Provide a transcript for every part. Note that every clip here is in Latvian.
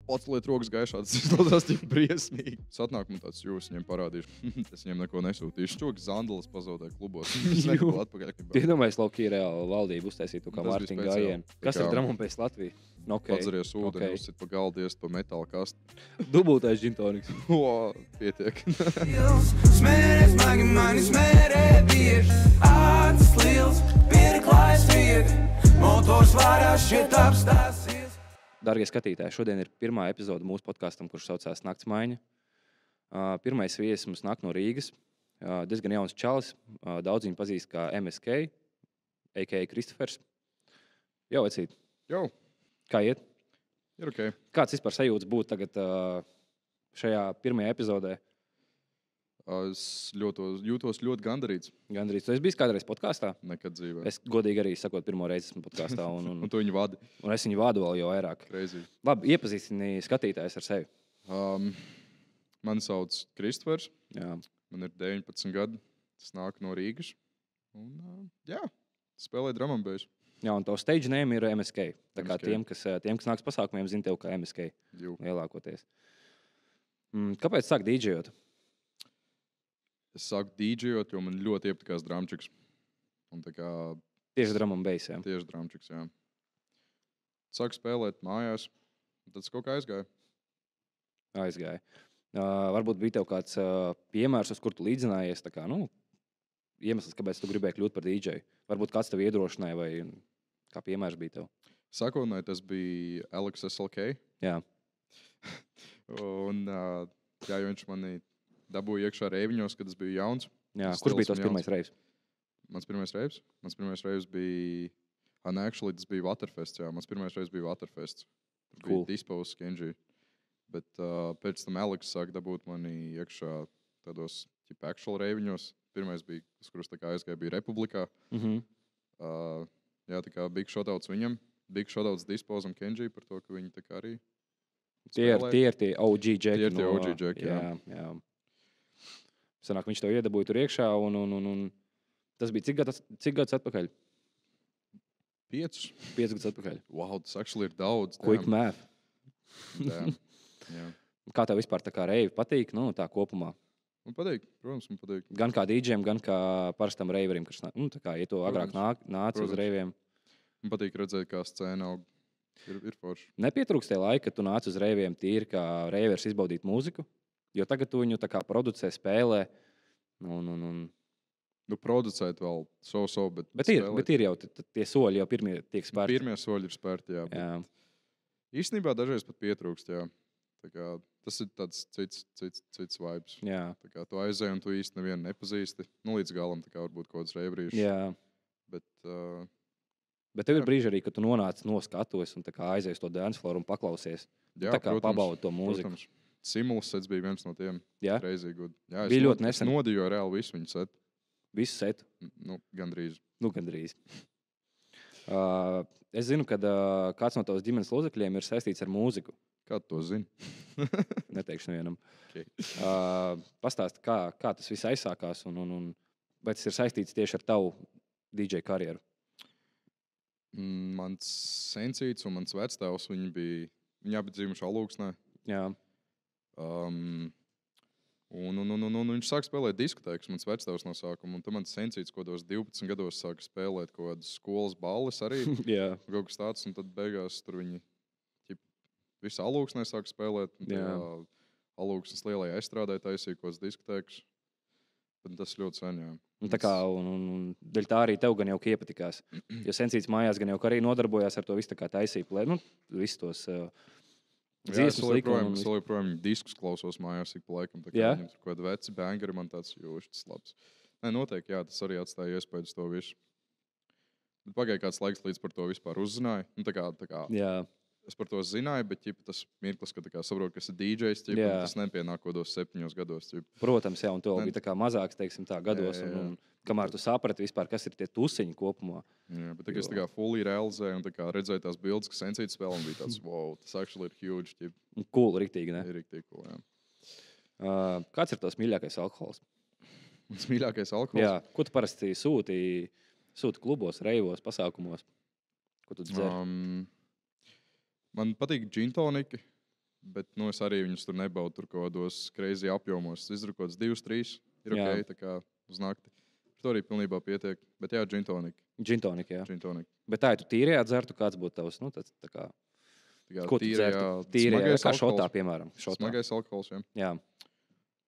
pats liet rokas gaišā, tas izklausās tik briesmīgi. Satnāk man tāds, jūs viņiem parādīšu. Es viņiem neko nesūtīšu. Čoks Zandalas pazaudē klubos. Es neko atpakaļ. Tu iedomājies, Lauki reāli valdību uztaisītu kā Tas bija Mārtiņa speciāli. gājienu. Kas ir Drum and Bass Latvija? Okay. Padzeries ūdeni, uzsit pa galdu, iest pa metāla kastu. Dubultais džintoniks. O, pietiek. Smērē smagi mani, smērē bieži. Acis liels, pierklājas viegli. Motors vārā šeit apstāsies. Dargie skatītāji, šodien ir pirmā epizode mūsu podkastam, kurš saucās Nakts maiņa. Pirmais viesis mums nāk no Rīgas. Diezgan jauns čalis. Daudz viņu pazīst kā MSK, a.k.a. Kristofers. Jau, vecīt. Jau, Kā iet? ir ok. Kāds vispār sajūtas būt tagad šajā pirmajā epizodē? Es jūtos ļoti gandarīts. Gandrīz. Tu esi bijis kādreiz podkastā? Nekad dzīvē. Es godīgi arī sakot, pirmo reizi esmu podkastā, Un tu viņu vadi. un es viņu vādu vēl jau vairāk. Crazy. Labi, iepazīstini skatītājs ar sevi. Mani sauc Kristofers. Jā. Man ir 19 gadi. Tas nāk no Rīgas. Un, jā, spēlēju drum and bass. Jā, un tavs stage name ir MSK. Tā kā MSK. tiem, kas nāks pasākumiem, zina tev kā MSK Jū. lielākoties. Kāpēc sāk dīdžejot? Es sāku dīdžejot, jo man ļoti iepatikās drumčiks. Un tā kā Tieši drum and bass, jā. tieši drumčiks, jā. Sāku spēlēt mājās. Un tad es kaut kā aizgāju. Aizgāja. Varbūt bija tev kāds piemērs, uz kur tu līdzinājies, tā kā, iemesls, kāpēc tu gribēji kļūt par dīdžeju. Varbūt kāds tev iedrošināja vai kā piemērs bija tev. Sākotnēji tas bija Alex SLK. Jā. Un jā, jo viņš mani dabūja iekšā reiviņos, kad es biju jauns. Jā. Tas Kurš bija stils tos un pirmais reizes? Mans pirmais reivs? Mans pirmais reivs bija... Actually, tas bija Waterfest, jā. Mans pirmais reivs bija Waterfest. Tur Cool. bija Dispose, Kenji. Bet pēc tam Alex sāk dabūt mani iekšā tādos actual reiviņos. Pirmais bija, uz kurus tā kā aizgāja, bija Republikā. Jā, tā kā big shoutouts viņam. Big shoutouts Dispose un Kenji par to, ka viņi tā kā arī Tie ir tie OG džeki. Tie ir tie OG džeki, jā. Sanāk, viņš tev iedabūja tur iekšā un tas bija cik gads atpakaļ? 5. 5 gadus atpakaļ. Wow, tas actually ir daudz. Quick math. Damn. Jā. Kā tev vispār tā kā reivi patīk? Tā kopumā. Man patīk, protams, man patīk. Gan kā dīdžiem, gan kā parastam reiverim, kas tā kā, ja tu agrāk nāc uz Protams. reiviem. Man patīk redzēt, kā scēna aug. Ir forši. Nepietrūkst tie laiki, kad tu nāc uz reiviem tīri kā reivers izbaudīt mūziku, jo tagad tu viņu tā kā producē, spēlē. Producēt vēl Bet ir jau tie soļi jau pirmie tiek spērti. Pirmie soļi ir spērti, jā. Jā. Īstenībā dažreiz pat pietrūkst, jā. Tā kā, tas ir tāds cits vibes. Jā. Tā kā tu aizēji un tu īsti nevienu nepazīsti. Līdz galam tā kā varbūt kaut kāds reivrīšs. Jā. Bet tev ir brīži arī, kad tu nonāc no skatuves un tā kā aizies to dance floor un paklausies. jā, Tā kā pabaudi to mūziku. Protams. Simulus sets bija viens no tiem. Jā. Crazy good. Jā, Bija ļoti es nesen. nodīju reāli visu viņu setu. Visu setu. Gandrīz. Gandrīz. Es zinu, ka kāds no tavas ģimenes locekļiem ir saistīts ar mūziku. Kā tu to zini? Neteikšu nevienam. Okay. Pastāsti, kā tas viss aizsākās un vai tas ir saistīts tieši ar tavu DJ karjeru? Mans sensīts un mans vectēvs, viņi abi dzīvojuši Alūksnē. Jā. Un viņš sāk spēlēt diskotēkas, mans vectēvs no sākuma. Un tad mans sensīts, ko 12 gados sāka spēlēt kaut kādas skolas balles arī. Jā. Kaut kas tāds, un tad beigās tur viņi visu Alūksnē sāka spēlēt. Alūksnes lielajā estrādē taisīja kaut kādas diskotēkas. Bet tas ļoti sen, jā. Tā kā, un dēļ tā arī tev gan jau iepatikās. Jo sensīts mājās gan jau arī nodarbojās ar to visu tā kā taisību. Visus tos dziesmas likumus. Es joprojām diskus klausos mājās ik pa laikam. Tā kā viņam tur kaut kādi veci bangeri, man tāds tas labs. Nē, noteikti, jā, tas arī atstāja iespēju uz to visu. Bet pagāja kāds laiks, līdz par to vispār uzzināju. Tā kā Jā. es par to zināju, bet tas mirklis, ka saprotu, ka esi DJs, tas nepienāk kaut kādos 7 gados. Protams, jā, un tev bija tā kā mazāks, teiksim tā, gados. Jā. Un kamēr tu saprati vispār, kas ir tie tusiņi kopumā. Jā, bet es tā kā fully realizēju un tā kā redzēju tās bildes, kas sensītas spēlē, un bija tāds, wow, tas actually ir huge. Cool, riktīgi, ne? Ir riktīgi cool, jā. Kāds ir tavs mīļākais alkohols? Mans mīļākais alkohols? Jā, ko tu parasti sūti klubos, reivos, pasākumos? Ko tu dzer? Man patīk džintoniki, Bet es arī viņus tur nebaudu tur kaut kādos crazy apjomos. Es izdaru kaut kāds 2-3, ir Jā. ok, tā kā uz nakti. To arī pilnībā pietiek. Bet jā, gin tonic. Gin tonic, jā. Gin tonic. Bet tā, ja tu tīrajā dzertu, kāds būtu tavs, nu, tāds, tā kā, Tā kā ko tu dzertu? Tīrajā, smagais kā alkohols. šotā, piemēram. Šotā. Smagais alkohols, jā. Jā.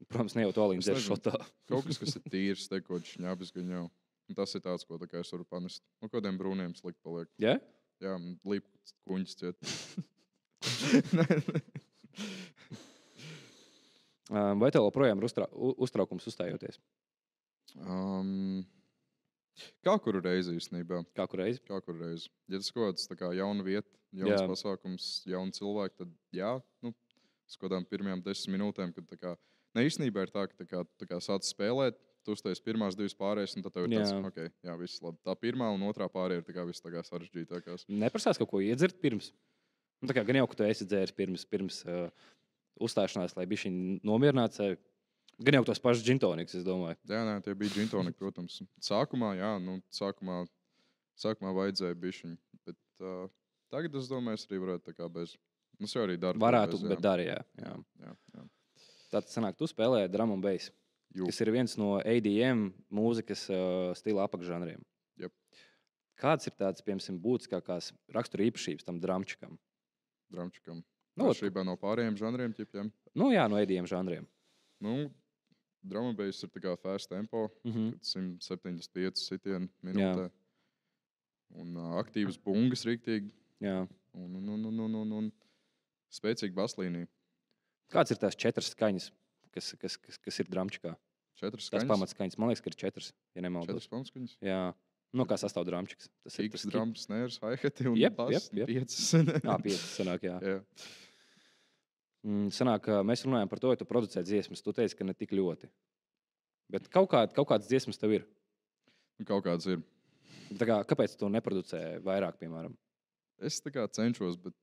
Protams, ne jau to līdz Es dzer nezinu. šotā. Kaut kas ir tīrs, te kaut šņabis gan jau. Un tas ir tāds, ko tā kā es varu panest. Nu, kādiem brūniem slikt paliek. Jā? Jā, līp kuņģis ciet. Vai tev joprojām ir uztraukums uzstājoties? Kā kuru reizi īstenībā? Kā kur reizi? Kā kuru reizi? Ja tas kaut kāds tā kā jauna vieta, jauns Jā. pasākums, jauni cilvēki, tad jā, nu, uz kaut kādām pirmajām 10 minūtēm, kad tā kā, ne īstenībā ir tā, ka tā kā sāc spēlēt, tu uztais pirmās 2 pārējas, un tad tev ir tāds, Jā. ok, jā, viss labi. Tā pirmā un otrā pārēja ir tā kā viss tā kā sarežģītākās. Neprasās kaut ko iedzert pirms? Nu, tā kā gan jau, ka tu esi dzēris pirms uzstāšanās, lai bišķi nomierinātu sevi. Gan jau tos pašus gin tonics, es domāju. Jā, nē, tie bija gin tonic, protams. Sākumā, jā, nu, sākumā vajadzēja bišķiņu, bet tagad es domāju, es arī varētu tā kā bez. Es jau arī daru. Varētu, bez, bet dari, jā. Jā. Tātad sanāk, tu spēlē drum and bass, kas ir viens no ADM mūzikas stila apakšžanriem. Jep. Kāds ir tāds, piemēram, būtiskākās rakstura īpašības tam dramčikam? Dramčikam. Nu, Atšķirībā no pārējiem žanriem, ķipiem. Nu jā, no ADM žanriem. Nu, drum and bass ir tā kā fast tempo, Mhm. 175 sitienu minūtē. Un aktīvas bungas riktīgi. Jā. Un spēcīga baslīnija. Kāds ir tās 4 skaņas, kas ir dramčikā? 4 Tas skaņas. pamatskaņas, man liekas, ka ir 4, ja nemaldos. 4 pamatskaņas. Jā. Nu, kā sastāv dramčiks? Tas ir Kiks, drums, snares, hi-hati un Jep, bass. jep. 5. 5 sanāk, jā. Jā. Sanāk, ka mēs runājam par to, ja tu producē dziesmas. Tu teici, ka ne tik ļoti. Bet kaut kādas dziesmas tev ir. Nu, kaut kāds ir. Tā kā, kāpēc tu to neproducē vairāk, piemēram? Es tā kā cenšos, bet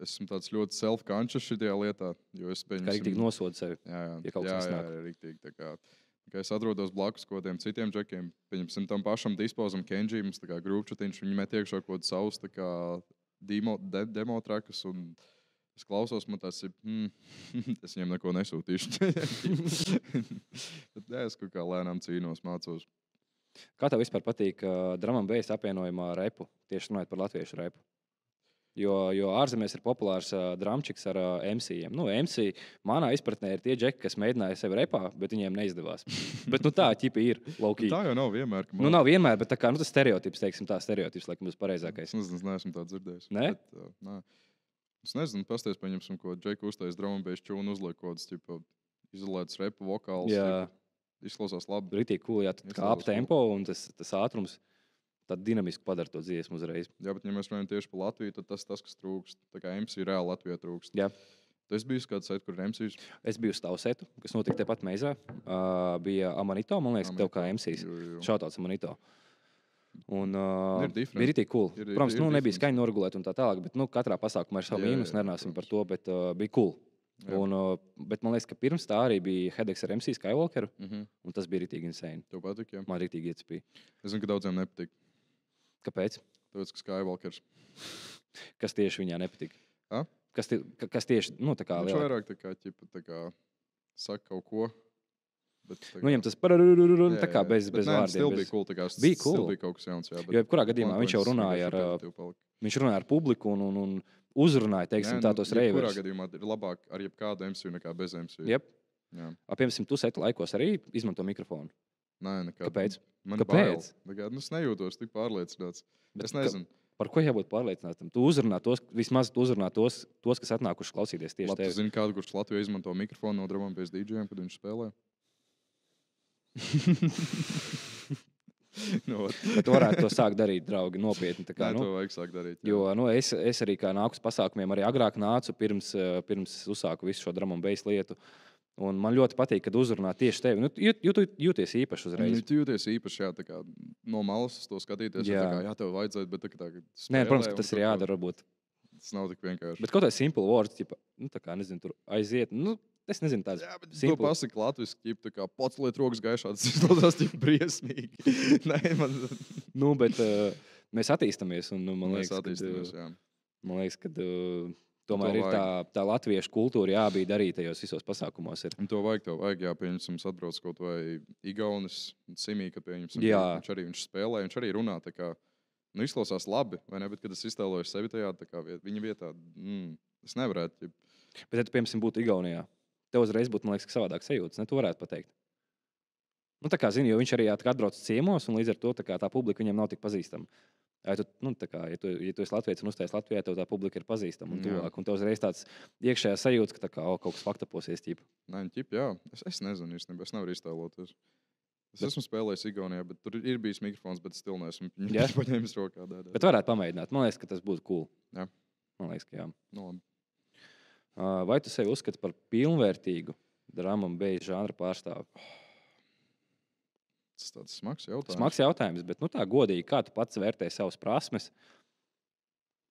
esmu tāds ļoti self-conscious šajā lietā. Jo es Kā arī tik nosoda sevi. Jā, ja kaut kas jā, nesnāk. riktīgi. Tā kā es atrodos blakus kaut kādiem citiem džekiem, pieņemsim tam pašam dispozam Kenji, mums tā kā grupčutiņš, viņi met iekšā kaut kādu savus tā kā demo trakus, un es klausos, man tas ir, es viņiem neko nesūtīšu. Bet jā, es kaut kā lēnām cīnos, mācos. Kā tev vispār patīk drum and bass apvienojumā ar repu? Tieši runājot par latviešu repu. Jo ārzemēs ir populārs drumčiks ar MC-iem. Nu, MC manā izpratnē ir tie džeki, kas mēģināja sevi repā, bet viņiem neizdevās. Bet nu, tā ķipa ir laukī. Tā jau nav vienmēr. Nu, nav vienmēr, bet tā kā, nu, tas stereotips, teiksim, tā stereotips, laikam, būs pareizākais. Es neesmu tā dzirdējis. Ne? Bet, nē. Es nezinu, pasties, paņemsim, ko džeku uztais drum and bass čūnu uzliek kaut kāds, tipa, izolēts repu vokāls. Jā. Izklausās labi. Rītīgi cool, jā, tad kā ap tempo un tas ātrums tad dinamiski padara to dziesmu uzreiz. Jā, bet ja mēs runājam tieši par Latviju, tad tas, kas trūkst. Tā kā MC reāli Latvijā trūkst. Jā. Tu esi bijis kāds set, kur ir MCs? Es biju uz Tausetu, kas notika tepat Meizā. Bija Amanito, man liekas, ka tev kā MCs. Jo. Šautauts Amanito. Un Ir different. bija rītīgi cool. Ir Protams, nu, nebija difference. skaņa noregulēta un tā tālāk, bet nu, katrā pasākumā ir savu Jā, mīnus, jā, nerunāsim par protams. to, bet bija cool. Jā. Un, bet man liekas, ka pirms tā arī bija Hedex ar MC Skywalkeru, Mhm. un tas bija rītīgi insane. Tev patīk, jā? Man rītīgi iecipīja. Es zinu, ka daudziem nepatīk. Kāpēc? Tāpēc, ka Skywalkers. Kas tieši viņā nepatika? A? Kas tieši, nu, tā kā Viņš lielāk? vairāk tā kā, ķipa, tā kā saka kaut ko. Bet, tā Nu, viņam tas tā kā bez bet nē, vārdiem. Stil bez- bija cool, tā kā Bija stil cool. bija kaut kas jauns, jā. Bet Jo jebkurā gadījumā man viņš jau liekas, runāja repetitīvi palika. viņš runāja ar publiku un uzrunāja, teiksim, tādos Jebkurā reiverus. gadījumā ir labāk ar jebkādu MC nekā bez MC. Jep. Jā. Piemēram, tu setu laikos arī izmanto mikrofonu. Nē, nekā. Kāpēc? Man Kāpēc? bail. Es nejūtos tik pārliecināts. Bet Es nezinu. Par ko jābūt pārliecinātam? Tu uzrunā tos, vismaz tu uzrunā tos kas atnākuši klausīties tieši Labi, tu tevi. zini kādu, kurš Latvijā izmanto mikrofonu no drum and bass DJiem, kad viņš spēlē? Nu, Bet tu varētu to sākt darīt, draugi, nopietni. Tā kā, Nē, nu, to vajag sākt darīt. jā. jo nu, es arī kā nāku uz pasākumiem, arī agrāk nācu pirms uzsāku visu šo drum and bass lietu. Un man ļoti patīk, kad uzrunā tieši tevi. Nu, jūties īpaši uzreiz. Tu jūties īpaši, jā, tā kā no malas uz to skatīties. Jā. Jā, tā kā, jā tev vajadzētu, bet tā kā Nē, spēlē, protams, ka un tas tur ir kaut- jādara varbūt. Tas nav tik vienkārši. Bet kaut kā simple words, tipa, nu, tā kā, nezinu, tur aiziet. Nu, es nezinu, tāds Jā, bet to simple. pasaka latviski, ķip, tā kā pats liet rokas gaišā, tas izklausās tik briesmīgi. Nē, man Nu, bet mēs attīstāmies. Un, nu, man mēs liekas, attīstāmies, ka, jā. man liekas, ka Tomēr ir tā latviešu kultūra jābīd arī tajos visos pasākumos. Ir. Un to vajag, jā, pieņemsim, atbrauc kaut vai Igaunis, Simī, kad pieņemsim, viņš spēlē, viņš arī runā tā kā, izklausās labi, vai ne, bet kad es iztēlojos sevi tajā, tā kā viņa vietā, es nevarētu. Bet, ja tu, piemēram, būtu Igaunijā, tev uzreiz būtu, man liekas, savādāk sajūtas, ne, tu varētu pateikt. Nu, tā kā zini, jo viņš arī atbrauc ciemos, un līdz ar to tā publika viņam nav tik pazīstama. Ja tu esi Latvijas un uzstājies Latvijā, tev tā publika ir pazīstama un tuvāk. Un tev uzreiz tāds iekšējā sajūta, ka kaut kas faktaposies. Nē, jā. Es nezinu īstenībā, es nevaru iztēloties. Es esmu spēlējis Igaunijā, bet tur ir bijis mikrofons, bet still neesmu paņēmis rokā. Bet varētu pamēģināt. Man liekas, ka tas būtu cool. Jā. Man liekas, ka jā. No, vai tu sevi uzskati par pilnvērtīgu drama un beidz žanra pārstāvi? Tas tāds smags jautājums. Smags jautājums, bet tā godīgi, kā tu pats vērtē savas prasmes,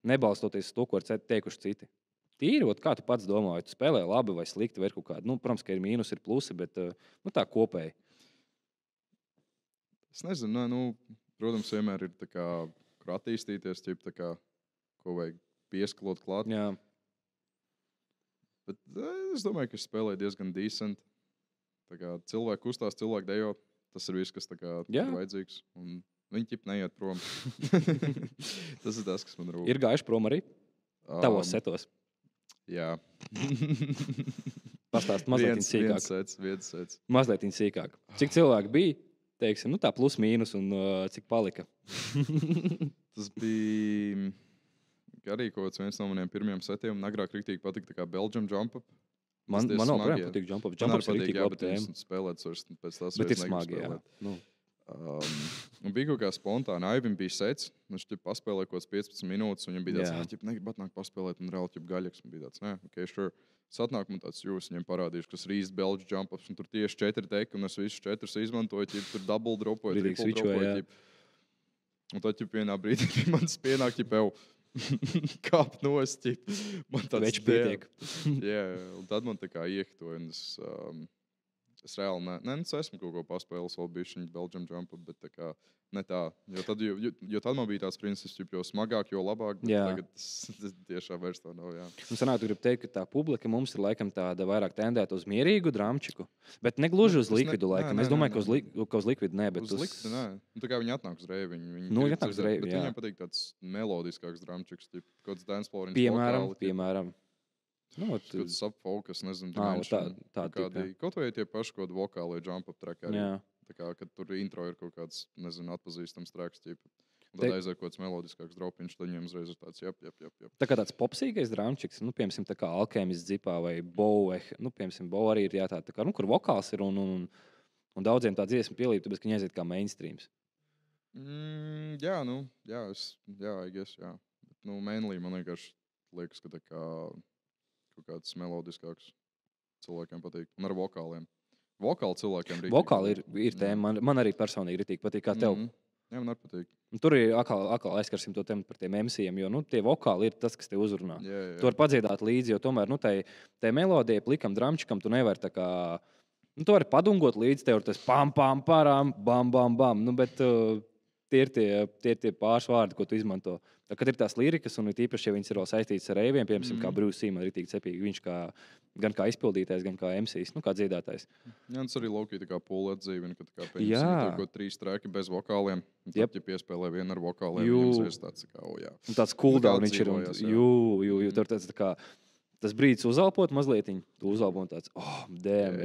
nebalstoties uz to, ko ir teikuši citi. Tīri, kā tu pats domā, vai tu spēlē labi vai slikti, vai kaut kādu. Protams, ka ir mīnus, ir plusi, bet tā kopēji. Es nezinu, protams, vienmēr ir tā kā, kur attīstīties, tā kā, ko vajag pieskalot klāt. Jā. Bet es domāju, ka es spēlēju diezgan decent. Tā kā cilvēki kustās, cilvēki dejo. Tas ir viss, kas ir vajadzīgs. Un viņi ķip neiet prom. Tas ir tas, kas man rūp. Ir gājuši prom arī? Tavos setos? Jā. Pastāst mazliet sīkāk. Viens sets. Mazliet sīkāk. Cik cilvēki bija? Teiksim, tā plus mīnus un cik palika? Tas bija arī kaut viens no maniem pirmiem setiem. Un agrāk riktīgi patika tā kā Belgium Jump Up. Man nav prēm patīk Jump Up. Jump Up ir riktīgi labi tēma. Spēlēt pēc tās bet ir smagi, jā. Un bija kaut kā spontāni. Aivim bija sets. Viņš paspēlēja kaut 15 minūtes. Un viņam bija tāds, negribat nāk paspēlēt. Un reāli gaļaks. Un bija tāds, ok, sure. Satnāk man tāds, jūs viņiem parādīšu, kas ir īsti Belģu Jump Ups. Un tur tieši 4 teki. Un es visus 4 izmantoju. Tur double dropoju, triple dropoju. Un tad vienā brīdī man pienāk, kāp nost, man tāds pietiek. Jā, un tad man tā kā iektoja, un es reāli esmu kaut ko paspēles, vēl bišķiņ Belgium Jump Up, bet tā kā ne tā, jo tad man bija tāds princips, jo smagāk, jo labāk, bet tagad tas tiešām vairs tā nav, jā. Un sanāk, tu gribi teikt, ka tā publika mums ir laikam tāda vairāk tendēta uz mierīgu dramčiku, bet negluži uz likvidu laikam. Es domāju, ka uz likvidu nē, bet uz likvidu nē. Tā kā viņi atnāk uz reivi, viņi atnāk uz reivi, bet viņiem patīk tāds melodiskāks dramčiks, kaut kāds dance floor, piemēram. Kaut subfocus, nezinu, kaut vai tie paši kaut vokālie jump up traki arī. Tā kā, kad tur intro ir kaut kāds, nezinu, atpazīstams traks, un tad aiziet kaut kāds melodiskāks dropiņš, tad viņiem uzreiz ir tāds, jap. Tā kā tāds popsīgais dramčiks, piemēram, tā kā Alchemist Zipā vai Bow, piemēram, Bow arī ir tā kā, kur vokāls ir un daudziem tā dziesma pielīp, tāpēc, ka viņi aiziet kā mainstreams. Jā, I guess, jā. Bet, mainly man liekas, ka tā kā kaut kāds melodiskāks cilvēkiem patīk. Un ar vokāliem. Vokāli cilvēkiem rītīgi. Vokāli ir tēma. Man arī personīgi rītīgi patīk, kā tev. Jā, man arī patīk. Un tur ir atkal aizskarsim to tēmu par tiem MC-iem, jo tie vokāli ir tas, kas te uzrunā. Jā. Tu vari padziedāt līdzi, jo tomēr tai melodijai, plikam, dramčikam tu nevari tā kā... tu vari padungot līdzi, tev ir tas pam, pam, param, bam, bam, bam. Bet tie ir tie pāris vārdi, ko tu izmanto. Kad ir tās lirikas, un tīpaši, ja viņas ir vēl saistītas ar reiviem, piemēram, kā Bruce Lee, man ir ritīgi cepīgi, viņš gan kā izpildītājs, gan kā MCs, kā dziedātājs. Jā, tas arī laukī tā kā pūle atdzīvina, ka tā kā pieņemsim kaut 3 traki bez vokāliem, un tad, ja piespēlē vienu ar vokāliem, viņam ir tāds, kā, jā. Un tāds cooldown viņš ir, un tur tāds tā kā, tas brīdis uzalpot mazlietiņ, tu uzalpo un tāds,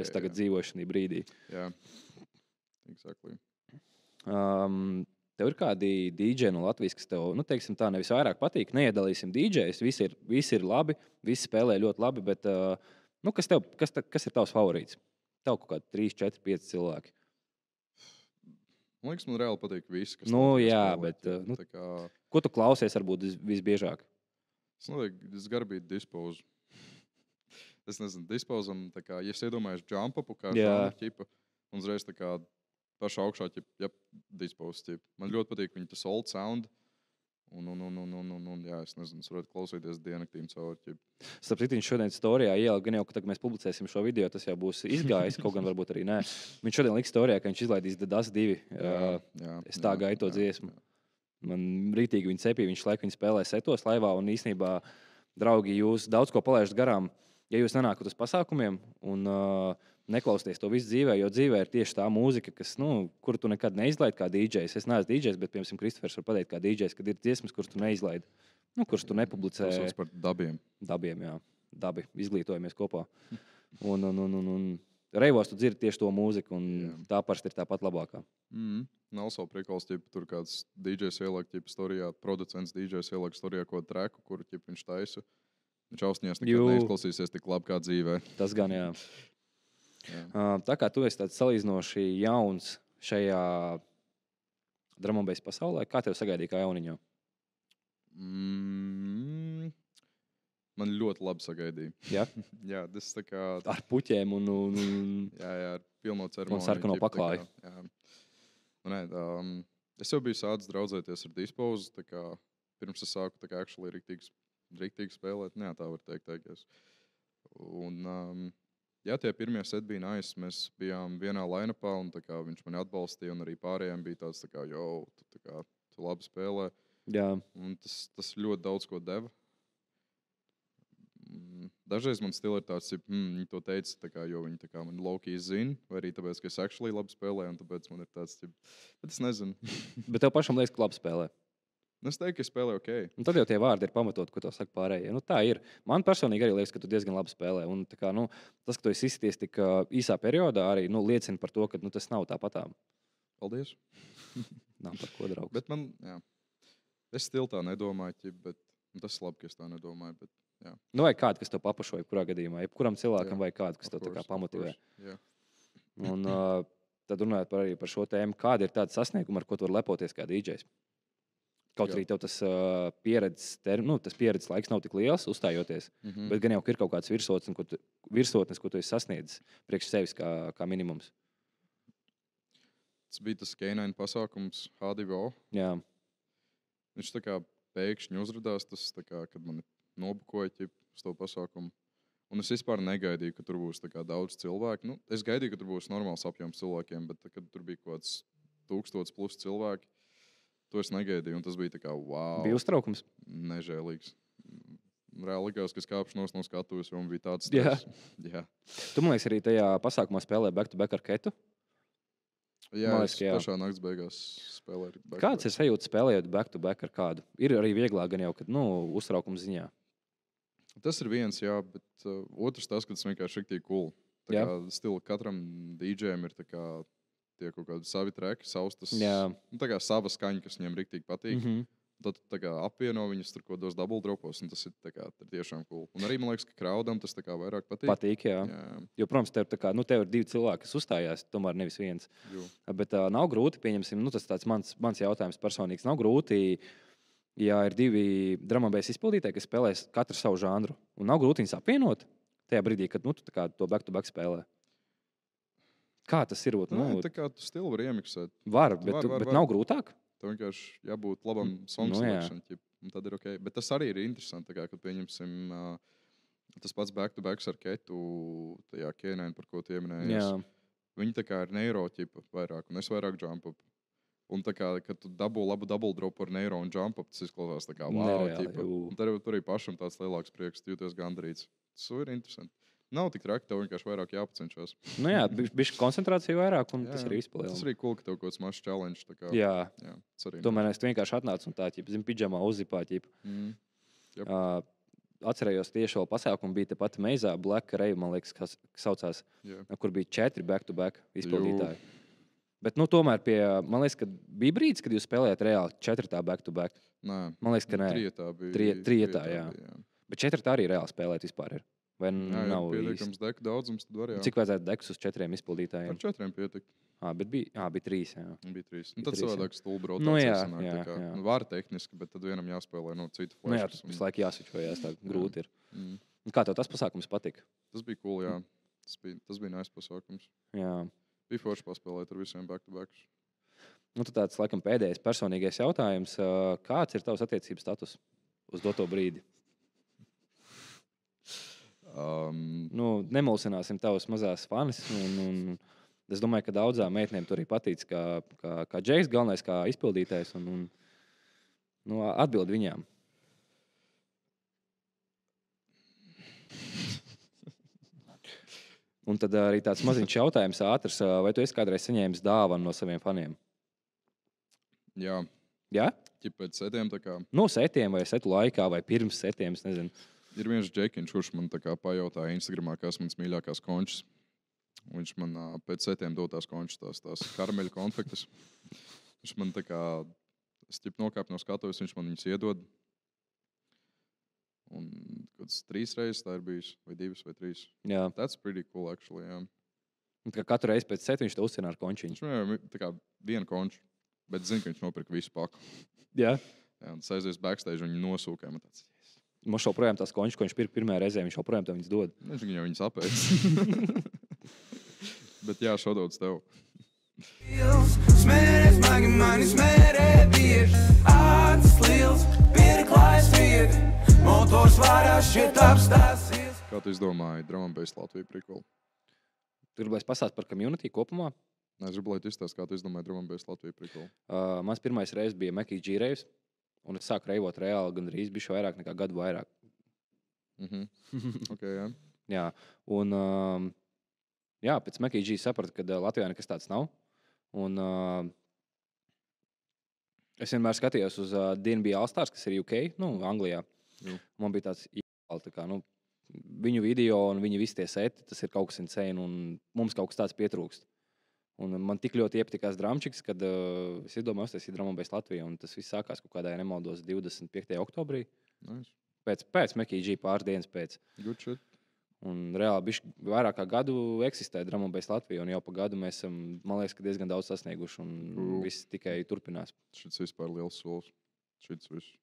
es tagad dzīvoju šajā brīdī. Jā, exactly. Tev ir kādi DJ no Latvijas, kas tev, teiksim tā, nevis vairāk patīk, neiedalīsim DJs, visi ir labi, visi spēlē ļoti labi, bet kas ir tavs favorīts? Tev kaut kādi 3, 4, 5 cilvēki. Man liekas, man reāli patīk visi, kas jā, spēlē. Bet ko tu klausies varbūt visbiežāk? Es garbītu Dispose. Es nezinu, Dispozam, tā kā, ja es iedomājos jump upu kā žānu ķipa, un uzreiz tā kā pašā augšā, Dispose. Man ļoti patīk viņa tas old sound. Un jā, es nezinu, es varētu klausīties dienaktīm cauri. Starp citu, viņš šodien storijā ielika, gan jau, ka mēs publicēsim šo video, tas jau būs izgājis, kaut gan varbūt arī nē. Viņš šodien lika storijā, ka viņš izlaidīs The Dust 2. Es tā gaidu to dziesmu. Man rītīgi viņa cepīja, viņš laiku viņa spēlē setos laivā, un īstenībā draugi, jūs daudz ko palaižat garām, ja jūs nenākat uz pasākumiem un neklausties to visu dzīvē, jo dzīvē ir tieši tā mūzika, kas, kuru tu nekad neizlaidi kā DJs. Es neesmu DJs, bet, piemēram, Kristofers var pateikt kā DJs, kad ir dziesmas, kuras tu neizlaidi, kuras tu nepublicē. Tas par dabiem. Dabiem, jā. Dabi. Izglītojamies kopā. Un reivos tu dzirdi tieši to mūziku, un tā parasti ir tāpat labākā. Nav savu prikals, ja tur kāds DJs ieliek storijā, producents DJs ieliek storijā ko treku, kuru viņš taisa. Viņš ausniņās nekad neizklausīsies tik labi kā dzīvē. Tas gan, jā. Tā kā tu esi tāds salīdzinoši jauns šajā drum and bass pasaulē, kā tev sagaidīja kā jauniņo? Man ļoti labi sagaidīja. Jā? Jā, tas tā kā... Ar puķiem un... Jā, ar pilno ceremoniju. Un sarkano paklāju. Jā. Es jau biju sācis draudzēties ar Dispose, tā kā pirms es sāku tā kā actually riktīgi spēlēt. Jā, tā var teikt. Un, jā, tie pirmie seti bija nice. Mēs bijām vienā line-upā, un tā kā viņš mani atbalstīja, un arī pārējiem bija tāds, tā kā, tu labi spēlē. Jā. Un tas ļoti daudz ko deva. Dažreiz man stila ir tāds, viņi to teica, tā kā, jo viņi tā kā man low-key zina, vai arī tāpēc, ka es actually labi spēlēju, un tāpēc man ir tāds, bet es nezinu. Bet tev pašam liekas, ka labi spēlē. Es teiktu, ka es spēlēju ok. Un tad jau tie vārdi ir pamatot, ko to saka pārējie. Tā ir. Man personīgi arī liekas, ka tu diezgan labi spēlē. Un tā kā, tas, ka tu esi izsities tik īsā periodā, arī liecina par to, ka tas nav tāpatām. Paldies. Nav par ko, draugs. Bet man, es still tā nedomāju, bet tas ir labi, ka es tā nedomāju. Bet, jā. Vai kādu, kas tev papušo, jebkurā gadījumā, jebkuram cilvēkam vai kādu, kas tev tā kā pamotivē. Un tad runājot arī par šo tēmu, kāda ir tāda sasnieguma, ar ko tu vari lepoties kā DJs? Kaut arī tev tas pieredzes laiks nav tik liels, uzstājoties, bet gan jau ir kaut kāds virsotnes, ko tu esi sasniedzis priekš sevis kā minimums. Tas bija tas K9 pasākums H2O. Jā. Viņš tā kā pēkšņi uzradās, tas tā kā, kad mani nobukoja uz to pasākumu. Un es vispār negaidīju, ka tur būs tā kā daudz cilvēku. Es gaidīju, ka tur būs normāls apjoms cilvēkiem, bet kad tur bija kaut kāds 1000 plus cilvēki, to es negaidīju, un tas bija tā kā wow. Bija uztraukums? Nežēlīgs. Reāli likās, ka es kāpšu no skatuves, jo man bija tāds stress. Jā. Tu, man liekas, arī tajā pasākumā spēlē back-to-back ar Ketu? Jā, es pašā nakts beigās spēlēju back-to-back. Kāds ir sajūta spēlējot back-to-back ar kādu? Ir arī vieglāk gan jau, kad, uztraukuma ziņā. Tas ir viens, jā, bet otrs tas, ka tas vienkārši ir cool. Tā kā stila katram DJam ir tā kā tie kaut kādi savi treki, savs tas, tā kā sava skaņa, kas viņiem riktīgi patīk. Tad tā kā apvieno viņus tur, ko dos double dropos, un tas ir tā kā tiešām cool. Un arī, man liekas, ka kraudam tas tā kā vairāk patīk. Patīk, jā. Jo, protams, tev ir 2 cilvēki, kas uzstājās, tomēr nevis viens. Bet nav grūti, pieņemsim, tas tāds mans jautājums personīgs, nav grūti, ja ir 2 drum and bass izpildītāji, kas spēlēs katru savu žanru, un nav grūti viņus apvienot tajā brīdī, kad tu tā kā to back-to-back spēlē. Kā tas ir? Tā kā tu stilu var iemiksēt. Var, bet nav grūtāk? Tev vienkārši jābūt labam song selection, un tad ir ok. Bet tas arī ir interesanti, kā, kad pieņemsim tas pats back-to-backs ar Ketu, tajā K9, par ko tu ieminējies. Viņi tā kā ir neiro-ķipa vairāk, un es vairāk jump-up. Un tā kā, kad tu dabū labu double drop ar neiro un jump-up, tas izklausās tā kā wow, ķipa. Un tad arī pašam tāds lielāks prieks, jūties gandarīts. Tas ir interesanti. Nav tik traki, tev vienkārši vairāk jāpacenšas. Bišķi koncentrācija vairāk, un tas arī izpalielina. Tas arī cool, ka tev kaut kāds mazs challenge. Tā kā, Tomēr es vienkārši atnācu un tā, pidžamā uzzipā. Atcerējos tieši vēl pasākumu, bija tepat Meizā, Black Rave, man liekas, kas saucās, kur bija 4 back-to-back izpildītāji. Bet, tomēr man liekas, ka bija brīdis, kad jūs spēlējāt reāli 4 back-to-back. Nē, man liekas, ka nē. Trietā, jā. Bet 4 arī reāli spēlēt vispār ir. Vai nav pietiekams deku daudzums, tad var jā. Cik vajadzētu dekus uz 4 izpildītājiem? Ar 4 pietikt. Bet bija 3, jā. Bija 3. Tad savādāk stulba rotācija sanāk. Jā. Var tehniski, bet tad vienam jāspēlē citu flešas. Visu laiku jāsvičojās, tā grūti ir. Kā tev tas pasākums patika? Tas bija cool, jā. Tas bija nice pasākums. Jā. Bija forši paspēlēt ar visiem back-to-backs. Tad tāds, laikam, pēdējais personīgais jautājums. Kāds ir tavs attiecības status uz doto brīdi? Nemulsināsim tavas mazās fanis. Un es domāju, ka daudzām meitnēm tur arī patīc, kā Džeiks galvenais, kā izpildītājs. Atbild viņām. Un tad arī tāds maziņš jautājums ātrs. Vai tu esi kādreiz saņēmis dāvanu no saviem faniem? Jā, Jā? pēc setiem tā kā. No setiem vai setu laikā vai pirms setiem, es nezinu. Ir viens džekiņš, kurš man tā kā pajautāja Instagramā, kas mans mīļākās končas. Viņš man pēc setiem dod tās končas, tās karameļu konfektes. Viņš man tā kā, es ķip nokāpu no skatuves, viņš man viņus iedod. Un kāds 3 reizes tā ir bijis, vai 2 vai 3. Jā. That's pretty cool, actually, jā. Un kā katru reizi pēc setu viņš te uzcina ar končiņu. Viņš man tā kā vienu konču, bet zinu, ka viņš nopirka visu paku. Jā. Jā, un tas aizies backstage, un viņi nosūkē man tāds. Mums joprojām tās končas, ko viņš pirka pirmajā reizē, viņš joprojām tev viņas dod. Viņš jau viņas apēd. Bet jā, šodien tev. Smērēs magi mani smērē bieži, acis liels, pirklājas viegli, motors vārās šķiet apstāsies. Kā tu izdomāji Drum and Bass Latviju prikolu? Tu gribēsi pastāstīt par community kopumā? Es gribu, lai tu izstāst, kā tu izdomāji Drum and Bass Latviju prikolu. Mans pirmais reizes bija Mekī G reivs, un es sāku reivot reāli gandrīz bišķi vairāk nekā gadu vairāk. Ok, jā. Jā, un jā, pēc Mekī G sapratu, ka Latvijā nekas tāds nav. Un es vienmēr skatījos uz DNB All-Stars, kas ir UK, Anglijā. Jū. Man bija tāds tā kā, viņu video un viņi visi tie seti, tas ir kaut kas insane, un mums kaut kas tāds pietrūkst. Un man tik ļoti iepatikās drumčiks, kad es izdomāju uztaisīt Drum and Bass Latviju, un tas viss sākās kaut kādā, ja nemaldos, 25. oktobrī. Nice. Pēc Mekī G pāris dienas pēc. Good shit. Un reāli bišķi vairāk kā gadu eksistē Drum and Bass Latvija, un jau pa gadu mēs esam, man liekas, ka diezgan daudz sasnieguši, un viss tikai turpinās. Šits vispār liels solis. Šits viss.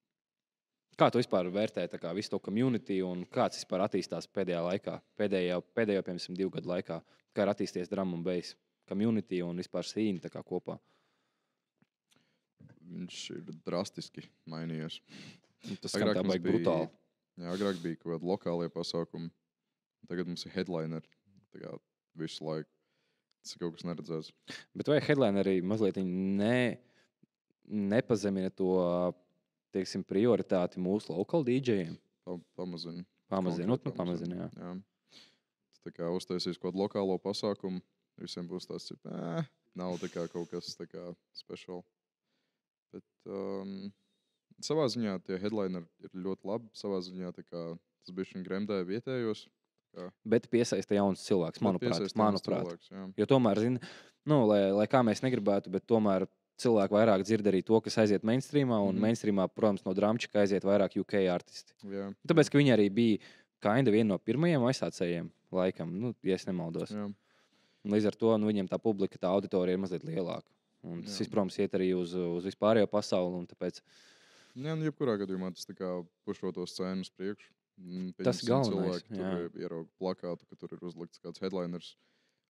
Kā tu vispār vērtē tā kā visu to community, un kāds vispār attīstās pēdējā laikā, pēdējo, piemēram, 2 gadu laikā, kā ir attīsties Drum and Bass community un vispār scene tā kā kopā? Viņš ir drastiski mainījies. Tas skan tā baigi brutāli. Jā, agrāk bija kaut kādi lokālie pasākumi. Tagad mums ir headliner. Tā kā visu laiku. Tas ir kaut kas neredzēts. Bet vai headlineri mazliet nepazemina to, teiksim, prioritāti mūsu local DJiem? Pamazina. Pamazina, jā. Tā kā uztaisīs kaut kādu lokālo pasākumu, visiem būs tāds, nav tā kā kaut kas tā kā special. Bet savā ziņā tie headlineri ir ļoti labi. Savā ziņā tā kā tas bišķiņ gremdē vietējos. Bet piesaista jauns cilvēks, manuprāt. Cilvēks, jo tomēr, zini, lai kā mēs negribētu, bet tomēr cilvēki vairāk dzird arī to, kas aiziet mainstreamā, un mainstreamā, protams, no drumčika aiziet vairāk UK artisti. Jā. Tāpēc, ka viņi arī bija viena no pirmajiem aizsācējiem laikam, ja es nemaldos. Jā. Līdz ar to viņiem tā publika, tā auditorija ir mazliet lielāka. Un tas, protams, iet arī uz vispārējo pasauli, un tāpēc... Jā, jebkurā gadījumā tas tā kā pušo to scēnu uz priekšu. Tas galvenais, cilvēki, tur ierauga plakātu, ka tur ir uzlikts kāds headliners.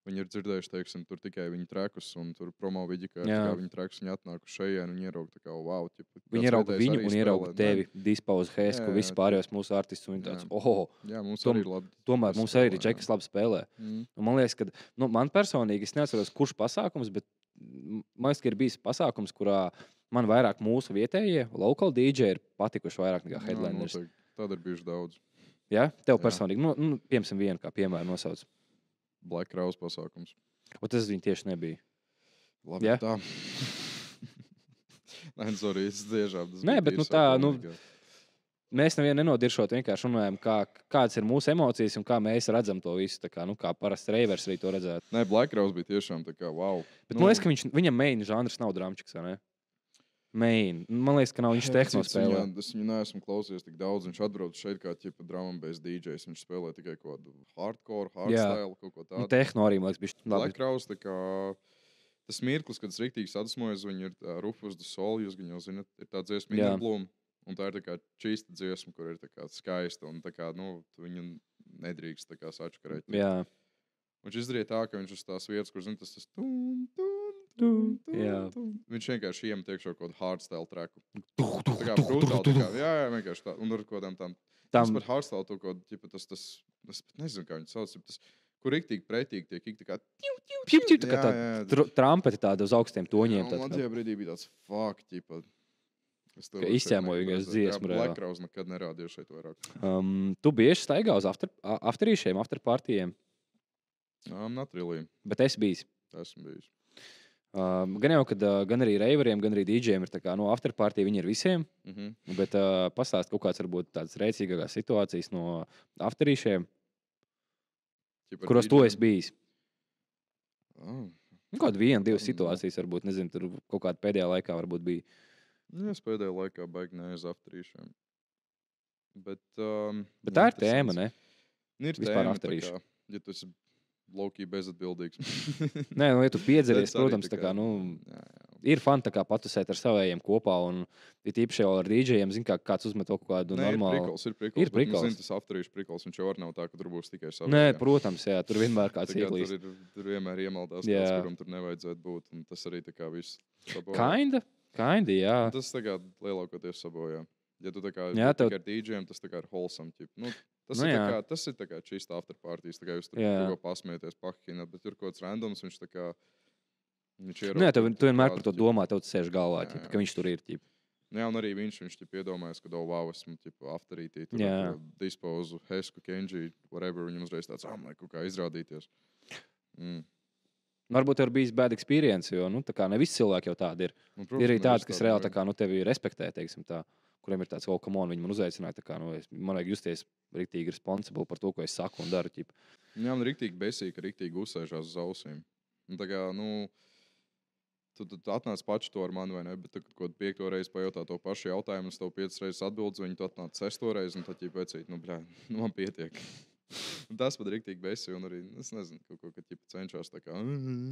Viņi ir dzirdējuši, teiksim, tur tikai viņi trekus, un tur promo vidi, kā viņi trekus, viņi atnāk uz šejien, un ierauga tā kā, wow. Viņi ierauga viņu un ierauga tevi, Dispause, Hesku, visi pārējos mūsu artistus, un viņi tāds, Jā, mums arī ir labi. Tomēr mums arī ir džekas labi spēlē. Un man liekas, ka, man personīgi, es neatceros, kurš pasākums, bet man liekas, ka ir bijis pasākums, kurā man vairāk mūsu vietējie, local DJ ir patikuši vairāk nekā headliners. Tāda ir bijuši daudz. Jā? Tev personīgi, piemēram, vienu kā piemēru nosauc. Black Crowes pasākums. Un tas viņi tieši nebija. Labi, jā? Tā. Nē, sorry, es tiešām. Nē, bet mēs nevienu nenodiršot, vienkārši runājam, kādas ir mūsu emocijas un kā mēs redzam to visu. Tā kā parasti reivers arī to redzētu. Nē, Black Crowes bija tiešām tā kā, wow. Bet man liekas, ka viņam main žanrs nav drumčiks, vai ne? Man liekas, ka nav viņš tehno spēlē. Es viņu neesmu klausījies tik daudz. Viņš atbrauc šeit kā ķipa drum and bass DJs. Viņš spēlē tikai kaut kādu hardcore, hardstyle, kaut ko tādu. Tehno arī, man liekas, bišķi labi. Black Crowes, tā kā tas mirklis, kad es riktīgi sadusmojos, viņi ir Rufus the Soul, jūs gan jau zināt, ir tā dziesma Inner Bloom. Un tā ir tā kā čīsta dziesma, kur ir tā kā skaista. Un tā kā, viņu nedrīkst tā kā sačkarēt. Jā. Viņš izdarīja tā, ka viņš uz tās vietas, kur, tas viņš vienkārši iemet iekšā kaut kādu hardstyle tracku. Tā kā brutāli, vienkārši tā. Un ar kaut kādām tām. Tas par hardstyle to kaut kādu, es nezinu, kā viņi sauc. Tas, kur riktīgi pretīgi tiek tā kā... Tā kā trampeti tāda uz augstiem toņiem. Man tajā brīdī bija tāds fuck, ķipa. Izķēmoju vienkārši dziesmu. Black Crowes nekad nerādīju šeit vairāk. Tu bieži staigā uz afterīšiem, afterpartijiem? Not really. Bet es biju. Esmu bijis. Gan jau, kad gan arī reiveriem, gan arī DJiem ir tā kā, afterparty viņi ir visiem, bet pastāst kaut kāds varbūt tāds rēcīgākās situācijas no afterīšiem, kuros tu esi bijis. Kaut viena, divas situācijas varbūt, nezinu, tur kaut kāda pēdējā laikā varbūt bija. Es pēdējā laikā baigi neaiz afterīšiem. Bet tā ir tēma, ne? Ir vispār tēma, afterīši. Ja tu esi low-key bezatbildīgs. Nē, ja tu piedzeries, Tas arī protams, tā kā, jā. ir fun tā kā patusēt ar savējiem kopā un ir īpaši jau ar DJiem, zin kā kāds uzmet kaut kādu normālu. Ir prikals. Ir prikals. Bet, tas afterīšu prikals, viņš jau var nav tā, ka tur būs tikai savējiem. Nē, protams, jā, tur vienmēr kāds Tā kā ieklīst. Tur vienmēr iemaldās Jā. kāds, kuram tur nevajadzētu būt. Un tas arī tā kā viss sabojā. Kinda, jā. Tas tā kā lielākoties sabojā. Ja tu tā kā Jā, tikai ar DJiem, tas tā kā ir wholesome. Tas ir tā kā čista afterpartijas. Tā kā jūs tur kaut ko pasmieties, pahināt, bet tur kaut kāds randoms, viņš tā kā... Nē, tu vienmēr par to domā, tev tas sēž galvā, ka viņš tur ir. Jā, un arī viņš iedomājas, ka, wow, esmu afterītī, tur dispozu, Hesku, Kenji, whatever, viņam uzreiz tāds, kaut kā izrādīties. Varbūt tev ir bijis bad experience, jo, tā kā ne visi cilvēki jau tādi ir. Ir arī tādi, kas reāli tā kā, tevi respektē, teiksim tā, kuriem ir tāds, come on, viņi man uzaicināja, tā kā, man vajag justies riktīgi responsible par to, ko es saku un daru, ķip. Jā, un riktīgi besīgi, ka riktīgi uzsēžās uz ausīm. Un tā kā, tu atnāc paši to ar mani, vai ne, bet tu kaut 5. reizi pajautā to pašu jautājumu, es tev 5 reizes atbildzu, viņi tu atnāc 6. reizi, un tad, vecīt, man pietiek. Un tas pat riktīgi besīgi, un arī, es nezinu, kaut ko, ka cenšās tā kā...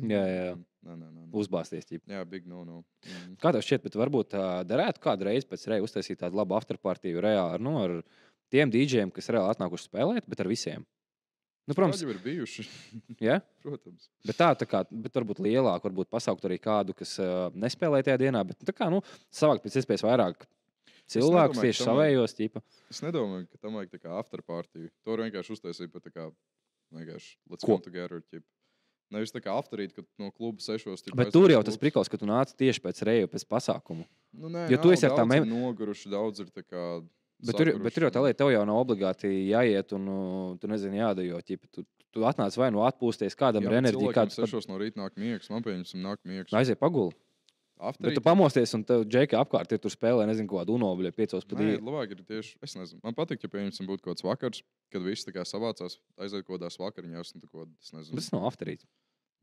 Jā. Nē. Uzbāzties, ķip. Jā, big no. Kā tev šķiet, bet varbūt derētu kādu reizi pēc reizi uztaisīt tādu labu afterpartiju reāli, ar tiem DJiem, kas reāli atnākuši spēlēt, bet ar visiem. Protams, jau ir bijuši. Ja? Protams. Bet bet varbūt lielāk, varbūt pasaukt arī kādu, kas nespēlē tajā dienā, bet tā kā, savākt pēc iespējas vairāk cilvēkus tieši savējos, ķipa. Es nedomāju, ka tam vajag tā kā afterpartiju. To var vienkārši uztaisīt pat tā kā, vienkārši, let's come together, ķipa. Nevis tā kā afterīt, kad no kluba 6. Bet tur jau tas prikals, ka tu nāc tieši pēc reiva, pēc pasākumu. Nē, jo tu esi ar tām noguruši, daudz ir tā kā... Bet tur jau tā lieta, tev jau nav obligāti jāiet un tu nezini jādajo, ķipa. Tu atnāc vai atpūsties, kādam ir enerģija. Cilvēkiem 6 no rīta nāk miegs, man pieņemsim nāk miegs. Aiziet paguli. Afterīt. Bet tu pamosties un tev džeki apkārt, ja tur spēlē, nezinu, kādu unobļu 5 pa 2. Nē, labāk ir tieši, es nezinu. Man patīk, ja pieņemsim būtu kaut kāds vakars, kad visi tā kā savācās, aiziet kaut kādās vakariņās un tā ko, es nezinu. Bet tas nav afterīt.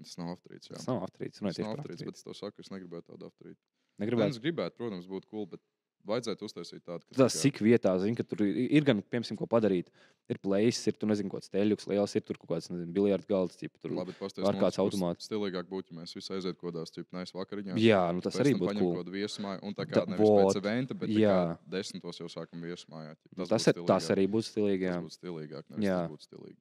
Tas nav afterīts, jā. Tas nav afterīts, bet es tev saku, es negribētu tādu afterīt. Negribētu? Es gribētu, protams, būt cool, bet vajadzētu uztaisīt tādu. Tas cik vietā, zini, ka tur ir gan, piemēram, ko padarīt. Ir places, ir, tu nezinu, kāds teļuks liels, ir tur kaut kāds, nezinu, biljardu galds, tur var kāds automāts. Stilīgāk būtu, ja mēs visi aiziet kaut kādās, nice vakariņās. Jā, tas arī būtu cool. Kaut kādu viesmāju, un tā kā nevis pēc eventa, bet tā kā 10. jau sākam viesmājā. Tas arī būtu stilīgi, jā. Tas būtu stilīgāk, nevis tas būtu stilīgi.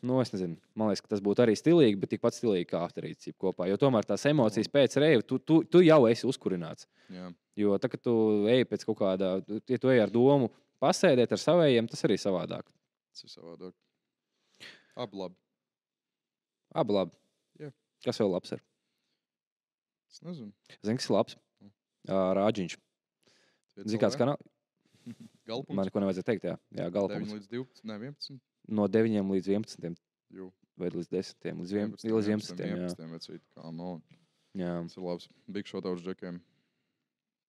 Es nezinu, man liekas, ka tas būtu arī stilīgi, bet tikpat stilīgi kā afterīts kopā. Jo tomēr tās emocijas pēc reiva, tu jau esi uzkurināts. Jā. Jo tā, kad tu ej pēc kaut kādā, ja tu ej ar domu pasēdēt ar savējiem, tas arī savādāk. Tas ir savādāk. Abi labi. Abi labi. Jā. Kas vēl labs ir? Es nezinu. Zini, kas ir labs? Rāģiņš. Zini, kāds kanāls? Galpunkts. Man neko nevajadzēja teikt, jā. Jā, galpunkts. 9 līdz 12, ne 11. No 9 līdz 11. Jū. Vai līdz 10. Līdz 11. Vecīt, come on. Jā. Tas ir labs. Big shotouts džekiem.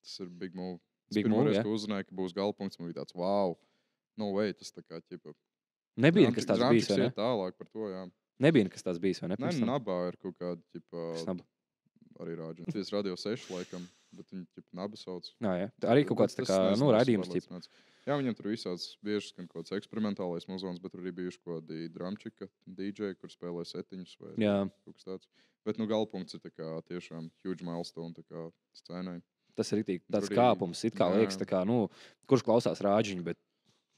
Tas ir big move. Big move, jā. Pirmoreiz, ko uzzināju, ka būs galpunkts, man bija tāds, wow, no way, tas tā kā, ķipa. Nebija, kas tāds bijis, vai ne? Tālāk par to, jā. Nebija, kas tāds bijis, vai ne? Nē, nabā ir kaut kāda, ķipa, kas naba? Arī rāģi. Tas radio 6 laikam, bet viņi, ķipa, naba sauc. Jā. Arī kaut kāds tā kā, raidījums, ķipa. Jā, viņam tur visāds bieži skan kaut kāds eksperimentālais muzons, bet tur arī bijuši kaut kādi drumčika, DJ, kur spēlē setiņus vai kaut kas tāds. Bet, galpunkts ir tā kā tiešām huge milestone, tā kā scēnai. Tas ir tāds kāpums, it kā liekas, tā kā, kurš klausās rāģiņu, bet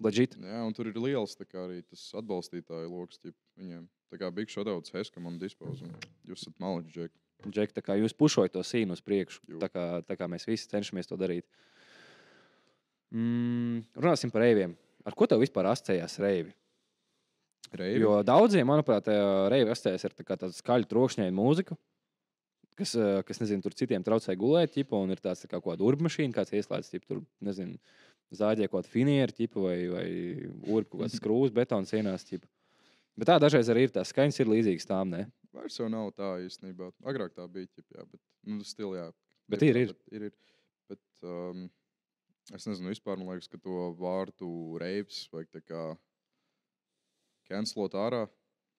legit. Jā, un tur ir liels, tā kā arī tas atbalstītāju loks, viņiem. Tā kā big shoutouts Heskam un Dispozu. Jūs esat maliči, Džek. Džek, tā kā jūs pušojat to sīnu uz priekšu, tā kā mēs visi cenšamies to darīt. Runāsim par reiviem. Ar ko tev vispār asociējās reivi? Reivi? Jo daudziem, manuprāt, reivi asociējās ar tādu skaļu trokšņēju mūziku, kas nezinu, tur citiem traucē gulēt, ķipa, un ir tāds tā kā kaut kāda urbmašīna, kāds ieslēdz, ķipa, tur, nezinu, zāģē kaut kāda finiera, ķipa, vai urb kaut kāds skrūvs betona sienās, ķipa. Bet tā dažreiz arī ir tās skaņas ir līdzīgas tām, ne? Vairs jau nav tā īstenībā. Agrāk tā bija, jā, bet, stil, jā. Bet ir. Ir. Bet, es nezinu, vispār man liekas, ka to vārdu reivs vajag tā kā cancelot ārā.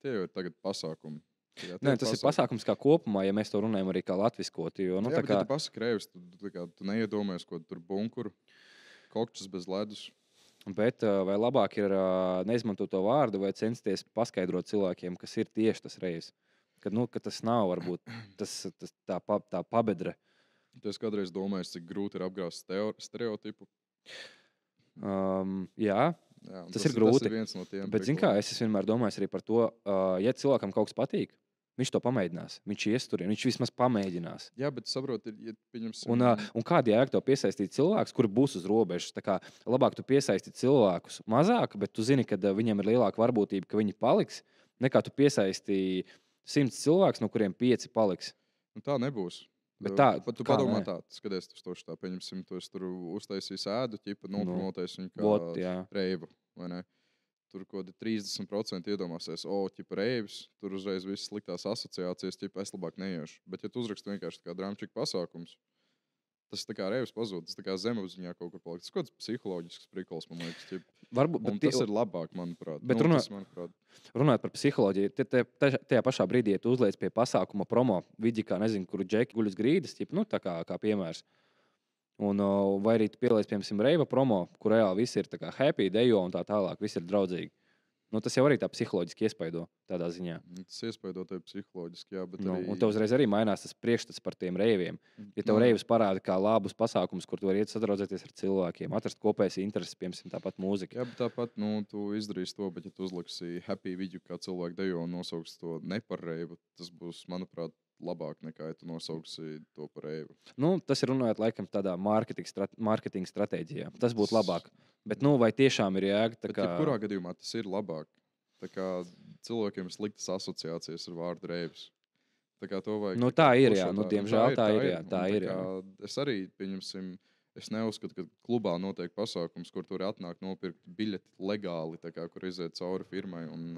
Tie jau ir tagad pasākumi. Jā, Nē, tas ir pasākums kā kopumā, ja mēs to runājam arī kā latviskot. Jo, jā, bet ja tu pasaki reivs, tu neiedomājies, ko tur bunkuru, kokčus bez ledus. Bet vai labāk ir neizmantot to vārdu vai censties paskaidrot cilvēkiem, kas ir tieši tas reivs? Ka tas nav varbūt tā pabedre. Es kādreiz domāju, cik grūti ir apgrāst stereotipu. Jā, tas ir grūti. Tas ir viens no tiem. Bet, zin kā, es vienmēr domāju arī par to, ja cilvēkam kaut kas patīk, viņš to pamēģinās. Viņš ies tur, viņš vismaz pamēģinās. Jā, bet saproti, ja pieņemsim... Un kāda jēga to piesaistīt cilvēkus, kuri būs uz robežas? Tā kā labāk tu piesaisti cilvēkus mazāk, bet tu zini, ka viņiem ir lielāka varbūtība, ka viņi paliks, nekā tu piesaisti 100 cilvēkus, no kuriem 5 paliks. Tā nebūs. Bet tā, tu padomā tā, skaties, tu tā, pieņemsim, tu tur uztaisīs ēdu, ķipa nopromotais viņu kā reivu, vai ne? Tur kaut 30% iedomāsies, ķipa reivis, tur uzreiz viss sliktās asociācijas, ķipa es labāk neiešu. Bet ja tu uzraksti vienkārši kā dramčika pasākums, tas tā kā reivis pazūd, tas tā kā zemapziņā kaut kur palikt. Tas kaut kāds psiholoģisks prikols, man liekas, varbūt, tas ir labāk, manuprāt. Bet runājot par psiholoģiju, tajā pašā brīdī, ja tu uzliec pie pasākuma promo vidi, kā nezinu, kuru džeki guļ uz grīdas, tā kā piemērs. Un, vai arī tu pieliec, piemēram, reiva promo, kur reāli viss ir tā kā happy, dejo un tā tālāk, viss ir draudzīgi. Tas jau arī tā psiholoģiski iespaido tādā ziņā. Tas iespaido tev psiholoģiski, jā, bet arī... Un tev uzreiz arī mainās tas priekšstats par tiem reiviem. Ja tev reivs parāda kā labus pasākumus, kur tu vari iet sadraudzēties ar cilvēkiem, atrast kopējas intereses, piemēram, tāpat mūzika. Jā, bet tāpat, tu izdarīsi to, bet ja tu uzliksi happy video, kā cilvēki dejo un nosauks to ne par reivu, tas būs, manuprāt, labāk nekā, ja tu nosauksi to par reivu. Tas ir runājot laikam tādā mārketinga stratēģijā. Tas būtu labāk. Bet, vai tiešām ir jēga? Bet jebkurā gadījumā tas ir labāk. Tā kā cilvēkiem ir sliktas asociācijas ar vārdu reivs. Tā kā to vajag... tā ir, jā. Diemžēl tā ir, jā. Tā ir, jā. Es arī, pieņemsim, es neuzskatu, ka klubā notiek pasākums, kur tur atnāk nopirkt biļeti legāli, tā kā, kur iziet cauri firmai un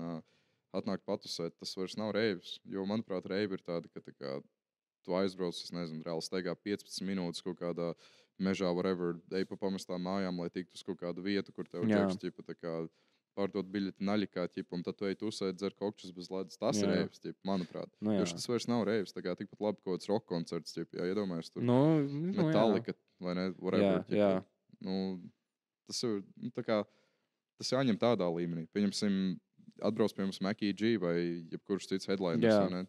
atnāk patusēt. Tas vairs nav reivs. Jo, manuprāt, reiva ir tāda, ka tā kā, tu aizbrauc, es nezinu, reāli steigā 15 minūtes kaut kādā mežā, whatever, ej pa pamestām mājām, lai tiktu uz kaut kādu vietu, kur tev ģeks, ķipa, tā kā pārdot biļeti naļikā, ķipa, un tad tu ej tusēt, dzer kokčus bez ledus. Tas ir reivs, ķipa, manuprāt. Jo tas vairs nav reivs, tā kā tikpat labi kaut kāds rock koncerts, ķipa, jā, iedomājies tur Metallica, vai ne, whatever, ķipa. Tas ir, tā kā, tas jāņem tādā līmenī. Pieņemsim, atbrauc pie mums Mackie G vai jebkurš cits headliners, vai ne?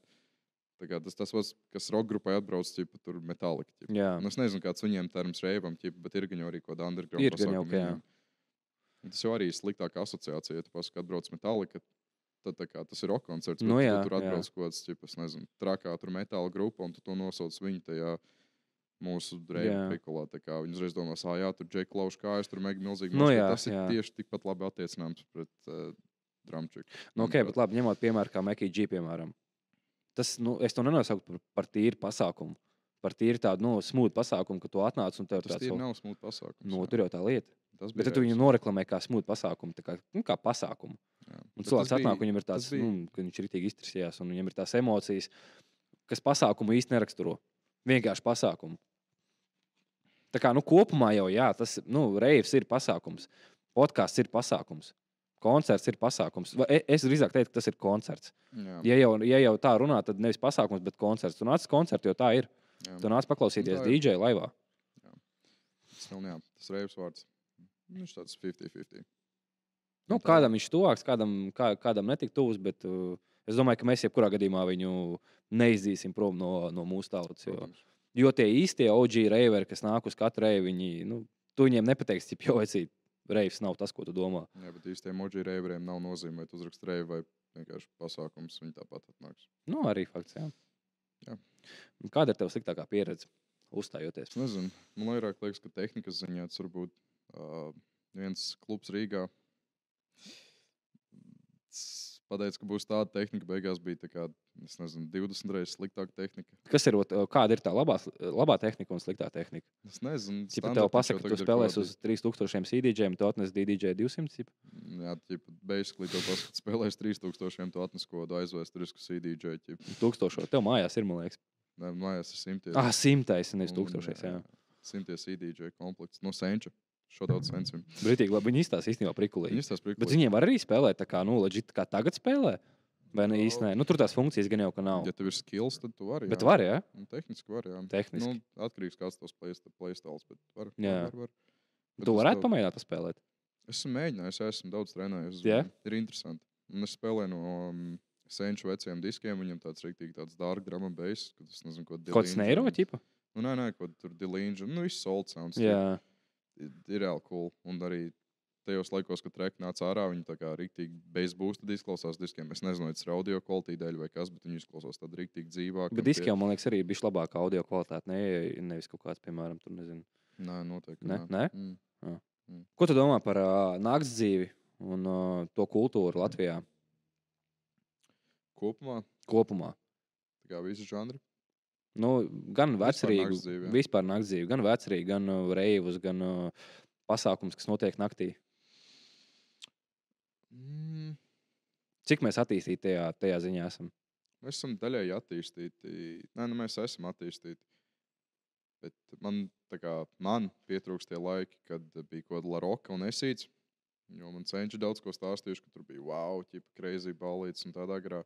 Tā kā tas pats, kas rock grupai atbrauc, ķipa, tur Metallica, ķipa. Es nezinu, kāds viņiem terms reivam, ķipa, bet ir gan jau arī kaut kāda underground pasākuma. Tas jau arī sliktāka asociācija, ja tu pasaki, atbrauc Metallica, tad tā kā tas ir rock koncerts, bet tur atbrauc kaut kāds, ķipa, es nezinu, trakā tur metāla grupa, un tu to nosauc viņu tajā mūsu reiva prikolā. Tā kā viņi uzreiz domās, tur Jake Lauš kājas, tur mega milzīgi. Tas ir tieši tikpat labi attiecināms pret dramčiku. Bet labi, ņemot piemēru kā Mackie G, piemēram. Tas, es to nenosaucu par tīru pasākumu. Par tīru tādu, smooth pasākumu, ka tu atnāc un tev tāds... Tas nav smooth pasākums. Tur jau tā lieta. Bet tu viņu noreklamē kā smooth pasākumu, tā kā pasākumu. Un cilvēks atnāk, viņam ir tāds, ka viņš ritīgi iztrasījās, un viņam ir tās emocijas, kas pasākumu īsti neraksturo. Vienkārši pasākumu. Tā kā, kopumā jau, tas, reivs ir pasākums. Podcasts ir pasākums. Koncerts ir pasākums. Es drīzāk teiktu, ka tas ir koncerts. Ja jau tā runā, tad nevis pasākums, bet koncerts. Tu nāc koncertu, jo tā ir. Tu nāc paklausīties DJ laivā. Tas reivs vārds. Viņš tāds 50-50. Kādam viņš tuvāks, kādam netik tuvs, bet es domāju, ka mēs jebkurā gadījumā viņu neizdīsim prom no mūsu tautas. Jo tie īstie OG reiveri, kas nāk uz katru reivi, tu viņiem nepateiks, cik jau vecīt. Reivs nav tas, ko tu domā. Jā, bet īstiem emoji reiveriem nav nozīmē, vai tu uzrakst reivu vai vienkārši pasākums, viņi tāpat atnāks. Arī fakts, jā. Kāda ir tev sliktākā pieredze uzstājoties? Nezinu. Man vairāk liekas, ka tehnikas ziņā tas varbūt viens klubs Rīgā pateica, ka būs tāda tehnika, beigās bija tā kā, es nezinu, 20 reizes sliktāka tehnika. Kas ir, kāda ir tā labā tehnika un sliktā tehnika? Es nezinu, Cipa tev pasaka, ka tu spēlēsi uz 3000 CDJ, tu atnes DDJ 200? Jā, basically tev pasaka, ka spēlēs 3000, tu atnes kodu aizvēsturisku CDJ. 1000, tev mājās ir, man liekas. Nē, mājās ir 100. 100, nevis 1000, jā. 100 CDJ komplekts no Senča. Šodien Senčam. Britīgi, labi, viņi izstāsta īstenībā prikulīgi. Viņi izstāsta prikulīgi. Bet viņiem var arī spēlēt tā kā, legit, kā tagad spēlē? Vai ne īsti? Tur tās funkcijas gan jau, ka nav. Ja tev ir skills, tad tu vari. Bet var, jā? Tehniski var, jā. Tehniski. Atkarīgs kāds tos playstyles, bet var. Jā. Var. Tu varētu pamēģināt paspēlēt? Esmu mēģinājis, esmu daudz trenējis. Jā? Ir interesanti. Un es spēlēju no Senču veciem diskiem, viņam tāds riktīgi tāds dark drum and bass, kad es nezinu, ko Kaut kas neiro, ķipa? Nē, ko tur Dilīņģa, viss soul sounds. Jā. Ir reāli cool. Un arī tajos laikos, kad treki nāca ārā, viņi tā kā riktīgi bass boost izklausās diskiem. Es nezinu, vai tas ir audio kvalitāte dēļ vai kas, bet viņi izklausās tādi riktīgi dzīvāki. Bet diskiem, man liekas, arī bija labāka audio kvalitāte. Nevis kaut kāds, piemēram, tur nezinu. Nē, noteikti. Ne? Ko tu domā par nakts dzīvi un to kultūru Latvijā? Kopumā. Tā kā visi žanri. Gan vecrīgu, dzīvi, vispār nakts dzīvi, gan vecrīgu, gan reivus, gan pasākums, kas notiek naktī. Cik mēs attīstīti tajā ziņā esam? Mēs esam daļēji attīstīti. Mēs esam attīstīti. Bet man pietrūkst tie laiki, kad bija kaut kāda Laroka un Esīts. Jo man Senči daudz ko stāstījuši, ka tur bija wow, crazy ballītes un tādā garā.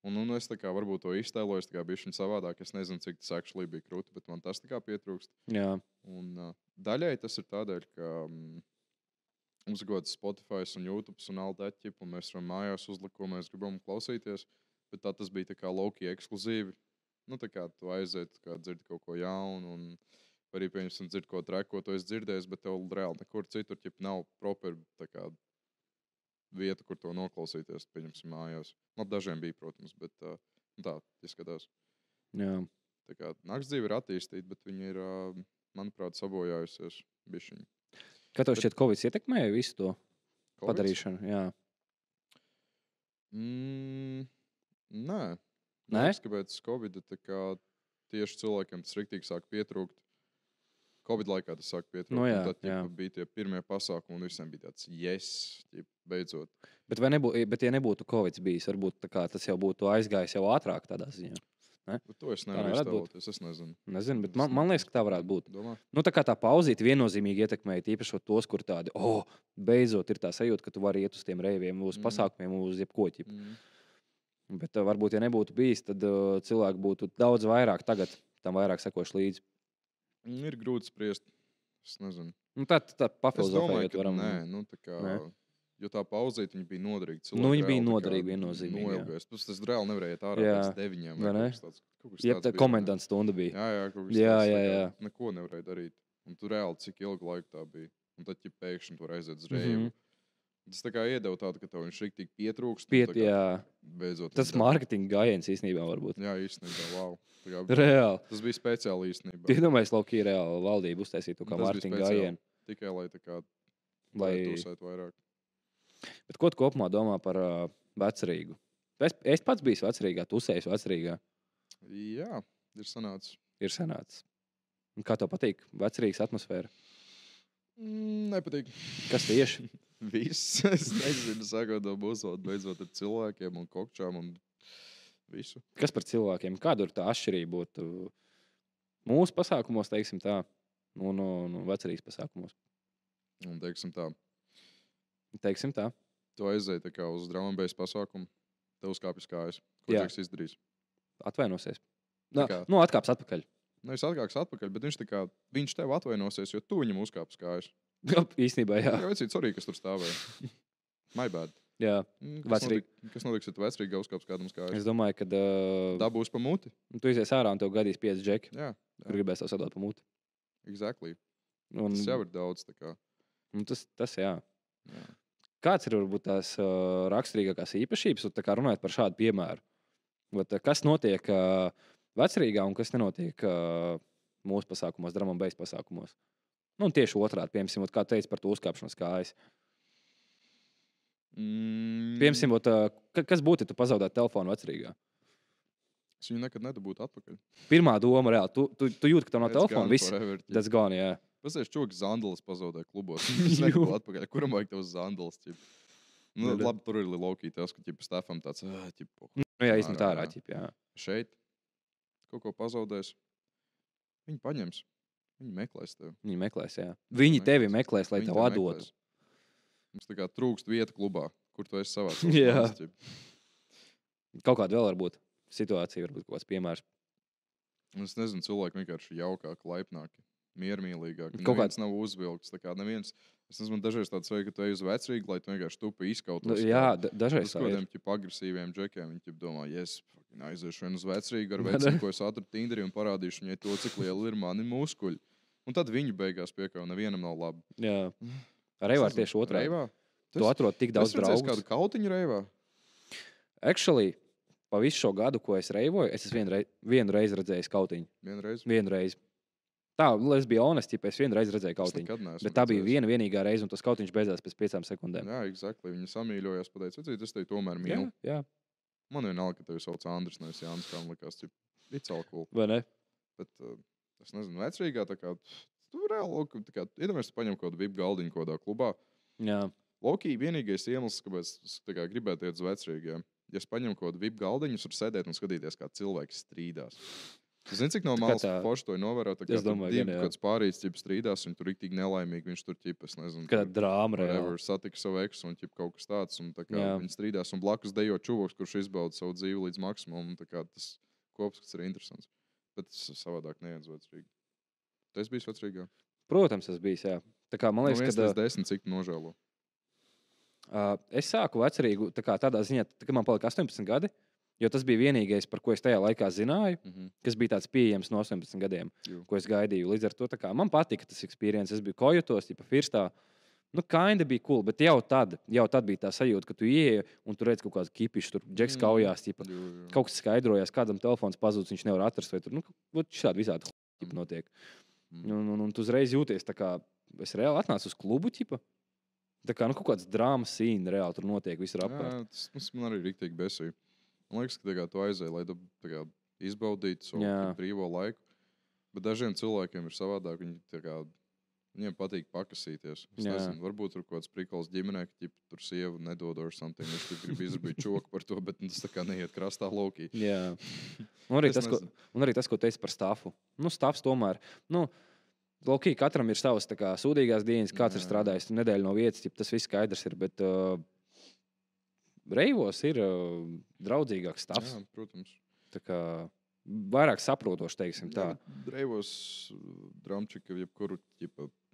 Un es varbūt to iztēlojos, bija viņa savādāk. Es nezinu, cik tas actually bija krūti, bet man tas pietrūkst. Jā. Un daļēji tas ir tādēļ, ka mums ir gods Spotify un YouTube un all that, un mēs varam mājās uzlikt, ko mēs gribam klausīties. Bet tas bija low-key ekskluzīvi. Tā kā tu aiziet, dzirdi kaut ko jaunu, un arī, pieņemsim, dzirdi ko treku, ko tu esi dzirdējis, bet tev reāli nekur citur nav proper vieta, kur to noklausīties, pieņemsim, mājās. Dažiem bija, protams, bet tā izskatās. Jā. Tā kā nakts dzīve ir attīstīta, bet viņi ir, manuprāt, sabojājusies bišķiņi. Kā tev šķiet, Covid ietekmēja visu to padarīšanu? Jā. Nē. Nē? Kāpēc Covid tieši cilvēkiem tas riktīgi sāk pietrūkt. Covid laikā tas sāk pietrūkt. Tad bija tie pirmie pasākumi, un visiem bija tāds beidzot. Bet ja nebūtu Covid bijis, varbūt tas jau būtu aizgājis jau ātrāk tādā ziņā. Ne? Bet to es nevaru iztēloties, es nezinu. Nezinu, bet man liekas, ka tā varētu būt. Domā? Tā pauzīte viennozīmīgi ietekmēja tīpaši tos, kur tādi, beidzot ir tā sajūta, ka tu vari iet uz tiem reiviem, uz pasākumiem, uz jebko ķipu. Bet varbūt, ja nebūtu bijis, tad cilvēki būtu daudz vairāk tagad tam vairāk sekoši līdzi. Ir grūti spriest. Es nezinu. Tā papilzofējot varam. Nē, jo tā pauzīt, viņa bija noderīga. Viņa bija noderīga viennozīmīgi. Tas reāli nevarēja iet ārā pēc 9. Ja komendants stunda bija. Jā, kaut kas tāds. Neko nevarēja darīt. Un tu reāli cik ilgu laiku tā bija. Un tad, ja pēkšņi tu aiziet uz reivu. Tas iedeva tādu, ka tev viņš riktīgi pietrūkst. Beidzot. Tas marketinga gājiens īstenībā varbūt. Jā, īstenībā, wow. Reāli. Tas bija speciāli īstenībā. Iedomājies, Laukī reāli valdību uztaisītu kā marketinga gājienu. Tikai, lai tūsētu vairāk. Bet ko tu kopumā domā par vecrīgu? Es pats biju vecrīgā, tu esi vecrīgā. Jā, ir sanācis. Un kā tev patīk vecrīgas atmosfēra? Nepatīk. Kas tieši? Viss. Es nezinu, sākot no būsot, beidzot ar cilvēkiem un kokčām un visu. Kas par cilvēkiem? Kāda ir tā atšķirība būt mūsu pasākumos, teiksim tā, un vecrīgas pasākumos? Un teiksim tā. Tu aizēji tā kā uz drum and bass pasākumu, tev uzkāpjas kājas. Ko Džeks izdarīs? Atvainosies. Atkāps atpakaļ. Es atkāpjas atpakaļ, bet viņš tev atvainosies, jo tu viņam uzkāpjas kājas. Īstenībā, jā. Jā, vecīt, sorry, kas tur stāvēja. My bad. Jā. Kas notiks, ja tu vecrīgi uzkāps kādam kājas? Es domāju, ka dabūs pa muti. Tu izies ārā un tev gadīs 5 džeki. Jā. Kur gribēs tev sadot pa muti. Exactly. Tas jau ir daudz. Tā kā. Tas jā. Kāds ir varbūt tās raksturīgākās īpašības, un tā kā runājot par šādu piemēru? Kas notiek vecrīgā un kas nenotiek mūsu pasākumos, drum and bass pasākumos? Tieši otrādi, piemēram, kā teica par to uzkāpšanos kājas. Piemēram, kas būtu, ja tu pazaudētu telefonu vecrīgā? Es viņu nekad nedabūtu atpakaļ. Pirmā doma reāli. Tu jūti, ka tev nav That's telefona. gone Viss, forever, that's gone, jā. Pasēž čoks Zandalas pazaudēja klubos. Es nedabūtu atpakaļ. Kuram vajag tev Zandalas? Nu, labi, tur ir Loki tas, ka Stefam tāds, Jā, izmet ārā, jā. Šeit kaut ko pazaudēs. Viņi paņems. Viņi meklēs tevi. Viņi meklēs, jā. Viņi tevi meklēs, lai Viņi tev tevi atdotu. meklēs. Mums tā kā trūkst vieta klubā, kur tu esi savā Jā. Kaut kāda vēl varbūt situācija, varbūt kaut kāds piemērs. Es nezinu, cilvēki vienkārši jaukāki, laipnāki, miermīlīgāki. Kaut Neviens nav uzvilkts. Tā kā neviens, es nezinu, dažreiz tāds vajag, ka tu ej uz vecrīgu, lai tu vienkārši tupi izkautos. Jā, dažreiz Uz tā ir. kādiem agresīviem džekiem viņi domā, aiziešu vien uz vecrīgu ar vecinu, ko es atradu Tinderī un parādīšu viņai to, cik liela ir mani muskuļi. Un tad viņi beigās piekāva, nevienam nav labi. Jā. Reivā ir tieši otrādi. Reivā? Tu atrod tik daudz draugu. Es draugus. kādu kautiņu reivā. Actually, pa visu šo gadu, ko es reivoju, es esmu vienu reizi redzējis kautiņu. Vienu reizi. Tā, es biju honest, ja es vienu reizi redzēju kautiņu. Bet tā bija viena vienīgā reize, un tas kautiņš beidzās pēc 5 sekundēm. Jā, exactly. Viņi samīļojās, pateica, es tevi tomēr mīlu. Jā. Man vienalga, ka tevi sauc Andris, nevis Jānis, kā man likās, it's all cool. Vai ne? Bet, es nezinu, vecrīgā, tā kā, tu reāli, tā kā, iedomājies, tu paņem kaut kādu VIP galdiņu kaut kādā klubā. Jā. Loki, vienīgais iemesls, kāpēc es tā kā gribētu iet uz vecrīgiem, ja es paņemu kaut kādu VIP galdiņu, es varu sēdēt un skatīties, kā cilvēki strīdās. Tu zini, cik no malas forši to novērot, tā kā divi kāds pārīts strīdās, viņi tur riktīgi nelaimīgi, viņš tur, es nezinu, kāda drāma reāli. Satika savu eksu un kaut kas tāds, un tā kā viņi strīdās, un blakus dejo čuvoks, kurš izbauda savu dzīvi līdz maksimumam, un tā kā tas kopskats ir interesants. Bet savādāk neiet uz vecrīgu. Tu esi bijis vecrīgā? Protams, es bijis, jā. Tā kā man liekas, ka... 10, cik tu nožēlo? Es sāku vecrīgu tādā ziņā, kad man palika 18 gadi, jo tas bija vienīgais, par ko es tajā laikā zināju, kas bija tāds pieejams no 18 gadiem, ko es gaidīju. Līdz ar to man patika tas experience. Es biju kojotos, firstā. Nu, kinda bija cool, bet jau tad bija tā sajūta, ka tu ieeji un tu redz kaut kādu kipišu, tur džeks kaujās, kaut kas skaidrojās, kādam telefons pazūd, viņš nevar atrast, vai tur, šādi visādi notiek. Un tu uzreiz jūties tā kā, es reāli atnācu uz klubu, tā kā, kaut kāds drāmas scene reāli tur notiek visur apkārt. Jā, tas man arī riktīgi besīja. Man liekas, ka tu aizēji, lai tu izbaudītu savu brīvo laiku. Bet dažiem cilvēkiem ir savādāk. Viņiem patīk pakasīties. Es nezinu, varbūt tur kaut kāds prikols ģimenē, ka tur sievu nedod or something. Viņš grib izrabīt čoku par to, bet tas tā kā neiet krastā Loki. Jā. Un arī tas, ko teici par stafu. Stafs tomēr. Loki, katram ir savas sūdīgās dienas, kāds ir strādājis nedēļu no vietas, tas viss skaidrs ir. Bet, Reivos ir draudzīgāks stafs. Jā, protams. Tā kā vairāk saprotoši, teiksim tā. Reivos dramčika, jebkuru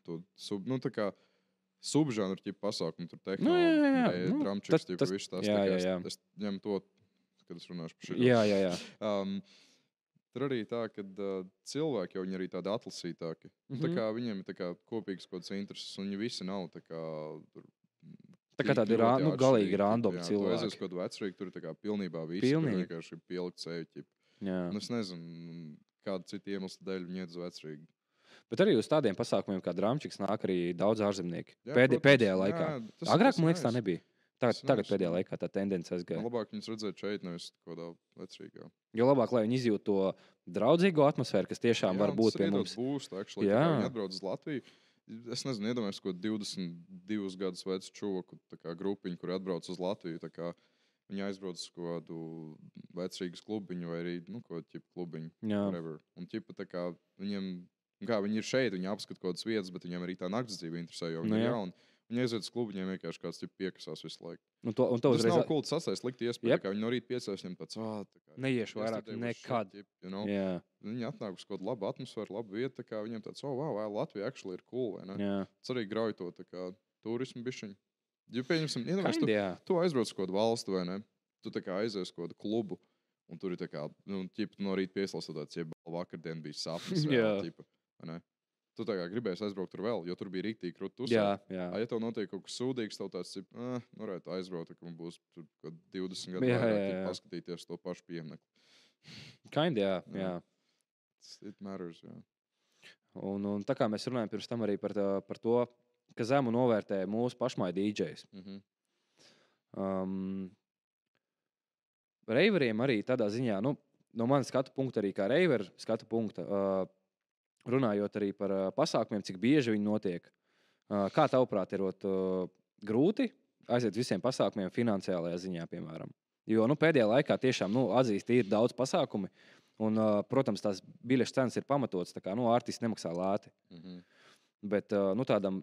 to subžanru pasākumu, tur tehnoloģija, dramčiks, viss tās. Es ņemu to, kad es runāšu par šī. Jā. Tur arī tā, ka cilvēki jau arī tādi atlasītāki. Tā kā viņiem ir kopīgas kaut kādas intereses, un viņi visi nav tā kā... Tā kā tādi galīgi random cilvēki. Tu aizies kaut vecrīgi, tur ir pilnībā visi, tur vienkārši pielikt sevi. Es nezinu, kādu citu iemeslu dēļ viņi iet uz vecrīgi. Bet arī uz tādiem pasākumiem kā dramčiks nāk arī daudz ārzemnieki. Pēdējā laikā. Agrāk, man liekas, tā nebija. Tagad pēdējā laikā tā tendence aizgāja. Labāk viņus redzēt šeit, nevis kaut kādā vecrīgā. Jo labāk, lai viņi izjūt to draudzīgo atmosfēru, kas tiešām var būt pie mums. Viņi atbrauc uz Latviju. Es nezinu, iedomājos, ko 22 gadus vecu čoku grupiņu, kur atbrauc uz Latviju. Viņi aizbrauc uz kādu vecrīgas klubiņu vai arī kādu klubiņu. Un viņi ir šeit, viņi apskata kaut kādas vietas, bet viņiem arī tā nakts dzīve interesē, jo viņi ir jauni. Viņi aiziet uz klubu, viņiem vienkārši kāds piekasās visu laiku. Tas nav cool, tas sastājas slikti iespēja, kā viņi no rīta piecās, viņiem tāds, neiešu vairāk nekad. Viņi atnāk uz kādu labu atmosfēru, labu vietu, viņiem tāds, wow, Latvija actually ir cool, vai ne? Tas arī grauj to turismu bišķiņu. Jo, pieņemsim, iedomājies, tu aizbrauc uz kādu valstu, vai ne? Tu aizies uz kādu klubu, un tur ir no rīta pieslās tāds, vakardien bija sapnis, vai ne? Tu gribēsi aizbraukt tur vēl, jo tur bija rīktīgi krūti uzsākt. Jā. Ja tev notiek kaut kas sūdīgs, tev tāds, varētu aizbraukt, ka man būs tur 20 gadu vairāk paskatīties to pašu pieminekli. Jā. It matters, jā. Un tā kā mēs runājam pirms tam arī par to, ka zemu novērtē mūsu pašmāju DJs. Reiveriem arī tādā ziņā, nu, no manas skatu punkta, arī kā reiveru skatu punkta, runājot arī par pasākumiem, cik bieži viņi notiek. Kā tavuprāt ir grūti aiziet visiem pasākumiem finansiālajā ziņā, piemēram? Jo pēdējā laikā tiešām atzīst, ir daudz pasākumi, un, protams, tās biļešu cenas ir pamatotas, tā kā artisti nemaksā lēti. Bet tādam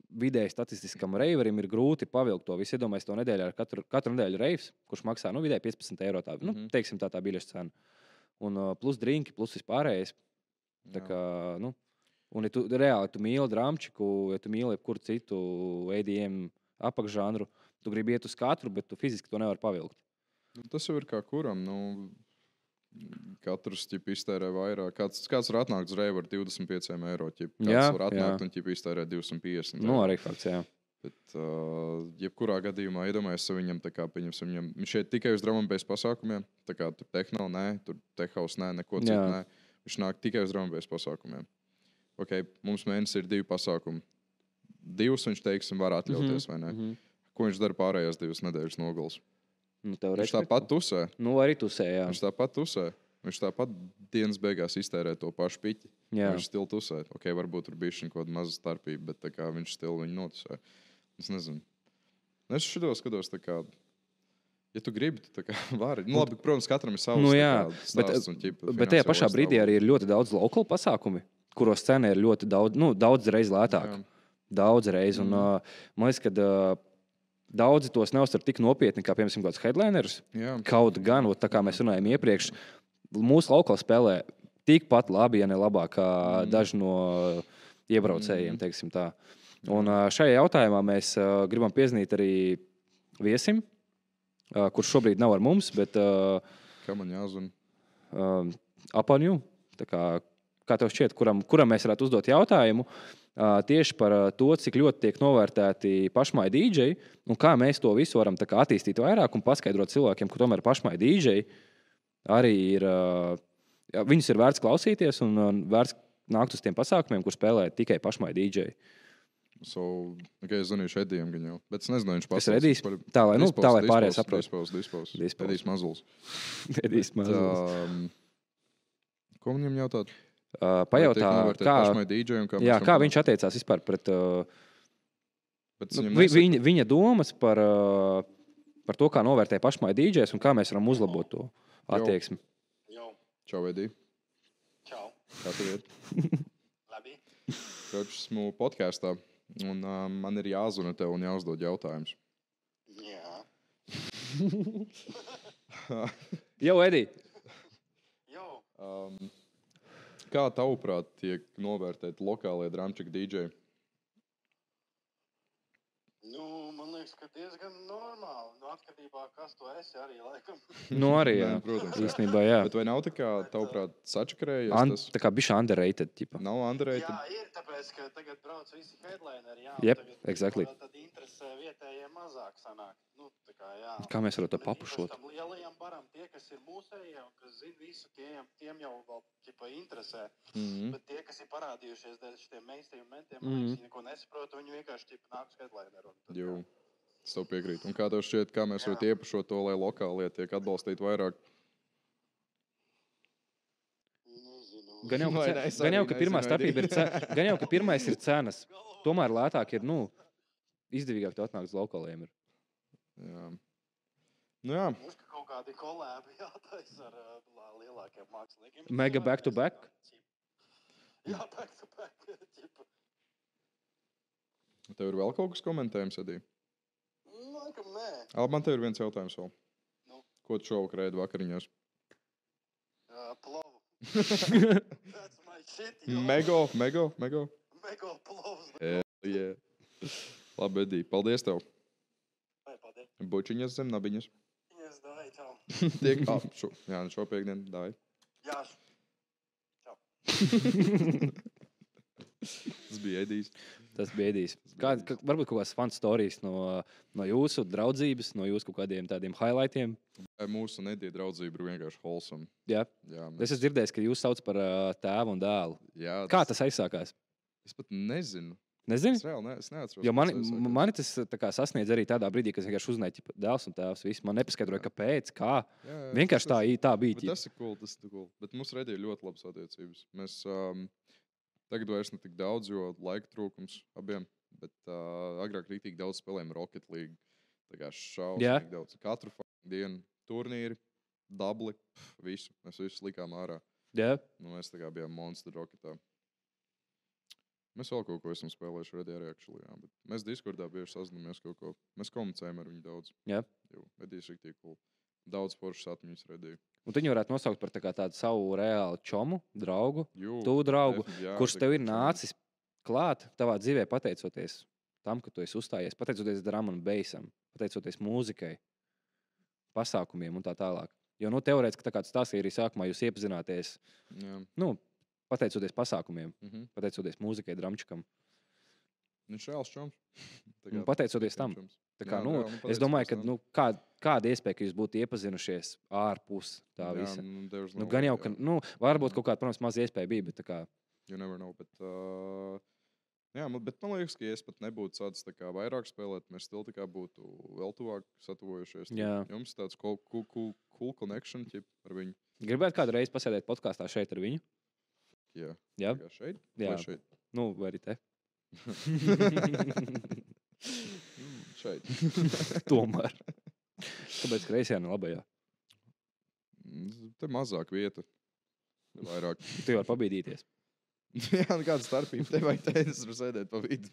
vidēji statistiskam reiverim ir grūti pavilkt to visu. Iedomājies to nedēļā ar katru nedēļu reivs, kurš maksā vidēji 15 eiro. Teiksim, tā biļešu cena. Un plus drinki, plus vispārējais. Tā kā, un ja tu reāli mīli dramčiku, ja tu mīli jebkuru citu EDM apakšžanru, tu gribi iet uz katru, bet tu fiziski to nevari pavilkt. Tas jau ir kā kuram. Katrs iztērē vairāk. Kāds var atnākt uz reivu ar 25 eiro. Kāds var atnākt un iztērē 250 eiro. Arī fakts, jā. Bet, jebkurā gadījumā, iedomājies viņam, viņš šeit tikai uz drum and bass pasākumiem. Tā kā tur tehno, nē, tur techhouse, nē, neko citu, nē. Viņš nāk tikai uz drum and bass pasākumiem. Okay, mums mēnesī ir 2 pasākumi. 2 viņš, teiksim, var atļauties, vai ne? Ko viņš dara pārējās 2 nedēļas nogals? Viņš tāpat tusē. Arī tusē, jā. Viņš tāpat tusē. Viņš tāpat dienas beigās iztērē to pašu piķi. Jā. Viņš still tusē. Okay, varbūt tur bija kaut kāda maza starpība, bet tā kā viņš still viņu notusē. Es nezinu. Es šito skatos tā kā, ja tu gribi, tu tā kā vari. Labi, protams, katram ir savs stāsts. Bet tajā pašā brīdī arī ir ļoti daudz lokalu pasākumi, kuros cena ir ļoti daudz reiz lētāka. Daudz reiz. Un man liekas, ka daudzi tos neuztver tik nopietni, kā, piemēram, kāds headlinerus. Kaut gan, tā kā mēs runājām iepriekš, mūsu lokāli spēlē tikpat labi, ja ne labāk, kā daži no iebraucējiem, teiksim tā. Un šajā jautājumā mēs gribam piezinīt arī viesim, kurš šobrīd nav ar mums, bet kā man jāzina? Apaņu, kā tev šķiet, kuram mēs varētu uzdot jautājumu, tieši par to, cik ļoti tiek novērtēti pašmāju dīdžeji un kā mēs to visu varam attīstīt vairāk un paskaidrot cilvēkiem, ka tomēr pašmāju dīdžeji arī ir, viņus ir vērts klausīties un vērts nākt uz tiem pasākumiem, kur spēlē tikai pašmāju dīdžeji. Es zvanīšu Edijam gan jau, bet es nezinu, viņš pasaules. Es Edijs, tā lai pārējais saprot. Dispos. Edijs Mazuls. Edijs Mazuls. Ko viņam jautāt? Pajautā, kā viņš attiecās vispār pret viņa domas par to, kā novērtē pašmāju dīdžejs un kā mēs varam uzlabot to attieksmi. Čau, Edī. Čau. Kā tev ir? Labi. Esmu podkāstā un man ir jāzvana tev un jāuzdod jautājumus. Jā. Jau, Edī. Jau. Kā tavuprāt tiek novērtēti lokālie drumčiki dīdžeji? Man liekas, ka diezgan normāli. Atkarībā, kas tu esi arī laikam. Arī, jā. Protams. Īstenībā, jā. Bet vai nav tā kā, tavuprāt, sačakarējies? Tā kā bišķi underrated, tipa. Nav underrated? Jā, ir, tāpēc, ka tagad brauc visi headlineri, jā. Yep, exactly. Tad interesē vietējiem mazāk sanāk. Tā kā, jā. Kā mēs varam to papušot? Tam lielajam baram tie, kas ir mūsējie un kas zina visu, tiem jau vēl ķipa interesē. Bet tie, kas ir parādījušies dēļ šitiem mainstream mentiem, viņi neko nesaprot, viņi vienkārši ķipa nāk uz headlineru. Jū. Es tev piekrītu. Un kā tev šķiet, kā mēs varam iepašot to, lai lokālie tiek atbalstīti vairāk? Nezinu. Gan jau, ka pirmā starpība ir pirmais ir cenas. Tomēr lētāk ir, izdevīgāk tu atnākt uz lokāliem. Jā. Jā. Mums kaut kādi kolēbi jātais ar lielākiem māksliniekiem. Mega back to back? Jā, back to back. Tev ir vēl kaut kas komentējums, Edī? Laikam nē. Man tev ir viens jautājums vēl. Ko tu šovakar ēdi vakariņās? Plovu. That's my shit, jo. Mego plovs. Yeah. Labi, Edī, paldies tev. Paldies. Bučiņas zem nabiņas. Yes, davai, čau. Tiek, šo piekdienu, davai. Jā. Čau. Tas bija Edijs. Varbūt kaut kādas fun stories no jūsu draudzības, no jūsu kaut kādiem tādiem highlightiem. Mūsu Edija draudzība ir vienkārši wholesome. Jā. Es esmu dzirdējis, ka jūs sauc par tēvu un dēlu. Jā, Kā tas aizsākās? Es pat nezinu. Nezini? Es neatceros. Jo mani tas tā kā sasniedz arī tādā brīdī, kad es vienkārši uzzināju, ka dēls un tēvs visu man nepaskaidroja, kāpēc, kā. Vienkārši tā bija. Tas ir cool, Bet mums redīja ļoti labas attiecības. Mēs tagad vairs ne tik daudz, jo laika trūkums abiem, bet agrāk rītīgi daudz spēlējām Rocket League. Tā kā šausmīgi daudz. Katru dienu turnīri, dabli, visu. Mēs visu likām ārā. Nu, mēs tā kā bijām Monster Rocketā. Mēs vēl kaut ko esam spēlējuši Redī arī actually, jā, bet mēs Discordā bieži sazināmies kaut ko. Mēs komunicējam ar viņu daudz. Jā. Redīs rīktīgi cool. Daudz foršas atmiņas Redī. Un tu viņu varētu nosaukt par tādu savu reālu čomu, draugu, tuvu draugu, kurš tev ir nācis klāt tavā dzīvē pateicoties tam, ka tu esi uzstājies, pateicoties drum and bassam, pateicoties mūzikai, pasākumiem un tā tālāk. Jo, teorētiski, tā kā tu stāstīji arī sākumā, jūs iepazināties, pateicoties pasākumiem, pateicoties mūzikai, dramčikam. Viņš ir reāls čoms. Pateicoties tam. Tā kā, es domāju, ka kāda iespēja, ka jūs būtu iepazinušies ārpus tā visa. Gan jau, ka, varbūt kaut kāda, protams, maza iespēja bija, bet tā kā... You never know, bet... bet man liekas, ka ja es pat nebūtu sācis tā kā vairāk spēlēt, mēs still tā kā būtu vēl tuvāk satavojušies. Jums tāds cool connection ar viņu. Gribētu kādu reizi pasēdēt podkāstā šeit ar viņu? Jā. Šeit? Jā. Vai šeit? Vai arī te? Šeit. Tomēr. Kāpēc kreisajā, ne labajā? Te mazāk vieta. Vairāk. Tu jau var pabīdīties. Jā, kāda starpība. Te vai te es varu sēdēt pa vidu.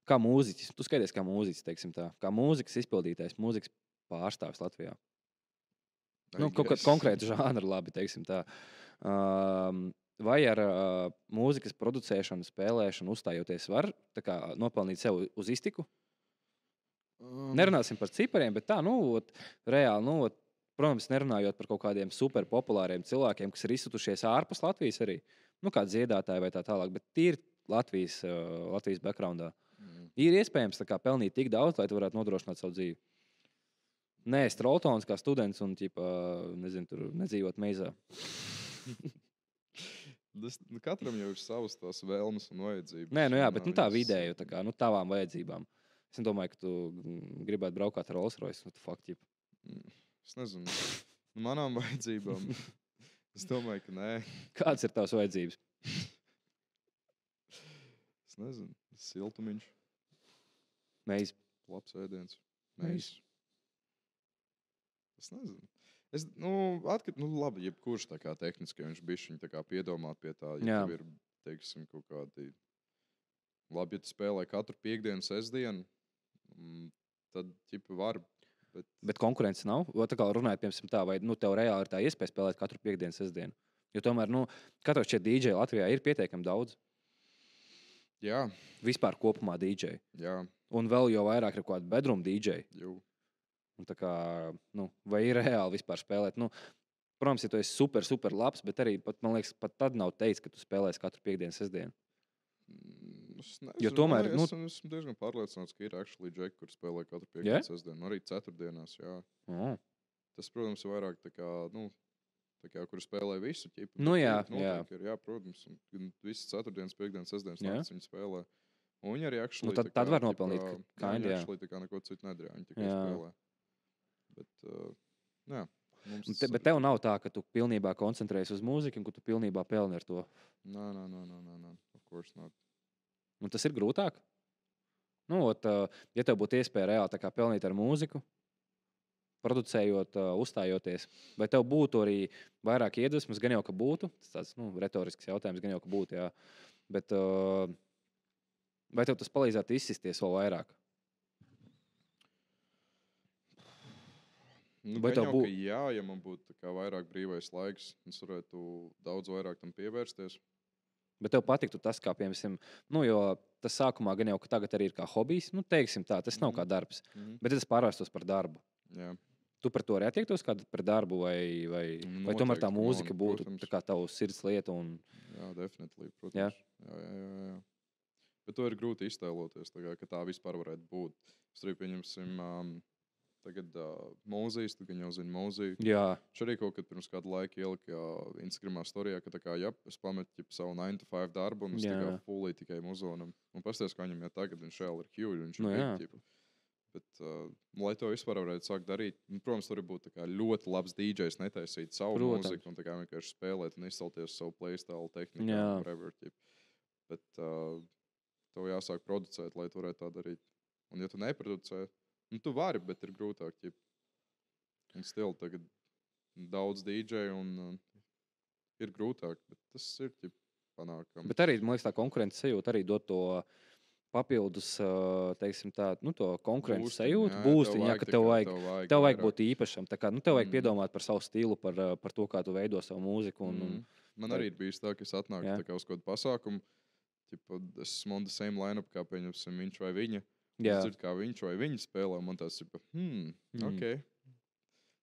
Kā mūziķis. Tu skaties kā mūziķis, teiksim tā. Kā mūzikas izpildītājs, mūzikas pārstāvis Latvijā. Kaut kādu konkrētu žānru labi, teiksim tā. Vai ar mūzikas producēšanu, spēlēšanu, uzstājoties var tā kā nopelnīt sev uz iztiku? Nerunāsim par cipariem, bet tā, reāli, protams, nerunājot par kaut kādiem super populāriem cilvēkiem, kas ir izsutušies ārpus Latvijas arī, kā dziedātāji vai tā tālāk, bet tīri Latvijas backgroundā. Ir iespējams tā kā pelnīt tik daudz, lai tu varētu nodrošināt savu dzīvi. Nē, Stroltons kā students un, tur nedzīvot meizā. Katram jau ir savas tās vēlmes un vajadzības. Nē, bet tā vidēju, tā kā, tavām vajadzībām. Es domāju, ka tu gribētu braukāt ar Rolls Royce, Es nezinu. Manām vajadzībām. Es domāju, ka nē. Kāds ir tavs vajadzības? Es nezinu. Siltumiņš. Meiz. Labs ēdiens. Meiz. Es nezinu. Labi, jebkurš tā kā tehniski viņš bišķiņ tā kā piedomāt pie tā, ja tev ir, teiksim, kaut kādi... Labi, ja tu spēlē katru piekdienu, sestdienu, tad, var... Bet konkurences nav? Tā kā runājot, piemēram, tā, vai tev reāli ir tā iespēja spēlēt katru piekdienu, sestdienu? Jo tomēr, katrs šie DJ Latvijā ir pietiekami daudz. Jā. Vispār kopumā DJ. Jā. Un vēl jau vairāk ir kaut kādi bedroom DJ. Jū. Un tā kā, vai ir reāli vispār spēlēt? Protams, ja tu esi super, super labs, bet arī, man liekas, pat tad nav teicis, ka tu spēlēsi katru piekdienu, sestdienu. Es nezinu, jo tomēr... Es esmu diezgan pārliecināts, ka ir actually Jack, kur spēlē katru piekdienu, sestdienu. Arī ceturtdienās, jā. Tas, protams, ir vairāk tā kā, tā kā, kur spēlē visu ķipu. Jā. Jā, protams. Un visas ceturtdienas, piekdienas, sestdienas naktis viņi spēlē. Un viņi arī actually... tad var nopelnīt, ka viņi actually tā kā neko citu nedarīja. Viņi tikai spēlē. Bet, jā. Bet tev nav tā, ka tu pilnībā koncentrējies uz mūziku un ka tu pilnībā pelni ar to? Nē. Of course not. Tas ir grūtāk? Ja tev būtu iespēja reāli tā kā pelnīt ar mūziku, producējot, uzstājoties, vai tev būtu arī vairāk iedvesmas, gan jau, ka būtu? Tas tāds, retorisks jautājums, gan jau, ka būtu, jā. Bet vai tev tas palīdzētu izsisties vēl vairāk? Jā, ja man būtu vairāk brīvais laiks, es varētu daudz vairāk tam pievērsties. Bet tev patiktu tas, kā piemēram, jo tas sākumā gan jau, ka tagad arī ir kā hobijs, teiksim tā, tas nav kā darbs, bet tas pārvērstos par darbu. Jā. Tu par to arī attiektos kā par darbu vai tomēr tā mūzika būtu tā kā tavu sirds lieta? Jā, definitīvi, protams. Jā. Bet to ir grūti iztēloties, ka tā vispār varētu būt. Es arī pieņemsim... tagad mūzijas, tu gan jau zini mūziju. Jā. Viņš arī kaut kad pirms kādu laiku ielika Instagramā storijā, ka tā kā, es pametu savu 9 to 5 darbu un es tā kā fully tikai muzonam. Un pasties, kā viņam tagad viņš vēl ir huge, viņš ir big. Bet, lai to vispār varētu sākt darīt, protams, tur būtu ļoti labs DJs netaisīt savu mūziku un tā kā vienkārši spēlēt un izcelties savu playstyle tehniku. Whatever, bet tev jāsāk producēt, lai tu varētu tā darīt. Un ja tu neproducē, tu vari, bet ir grūtāk. Un still tagad daudz DJ un ir grūtāk, bet tas ir panākam. Bet arī, man liekas, tā konkurences sajūta arī dod to papildus, teiksim tā, to konkurences sajūtu būstiņā, ka tev vajag būt īpašam. Tā kā, tev vajag piedomāt par savu stilu, par to, kā tu veido savu mūziku. Man arī ir bijis tā, ka es atnāku tā kā uz kādu pasākumu, es esmu on the same line-up, kā pieņemsim viņš vai viņa. Es dzirdu, kā viņš vai viņa spēlē, un man tas ir, ok.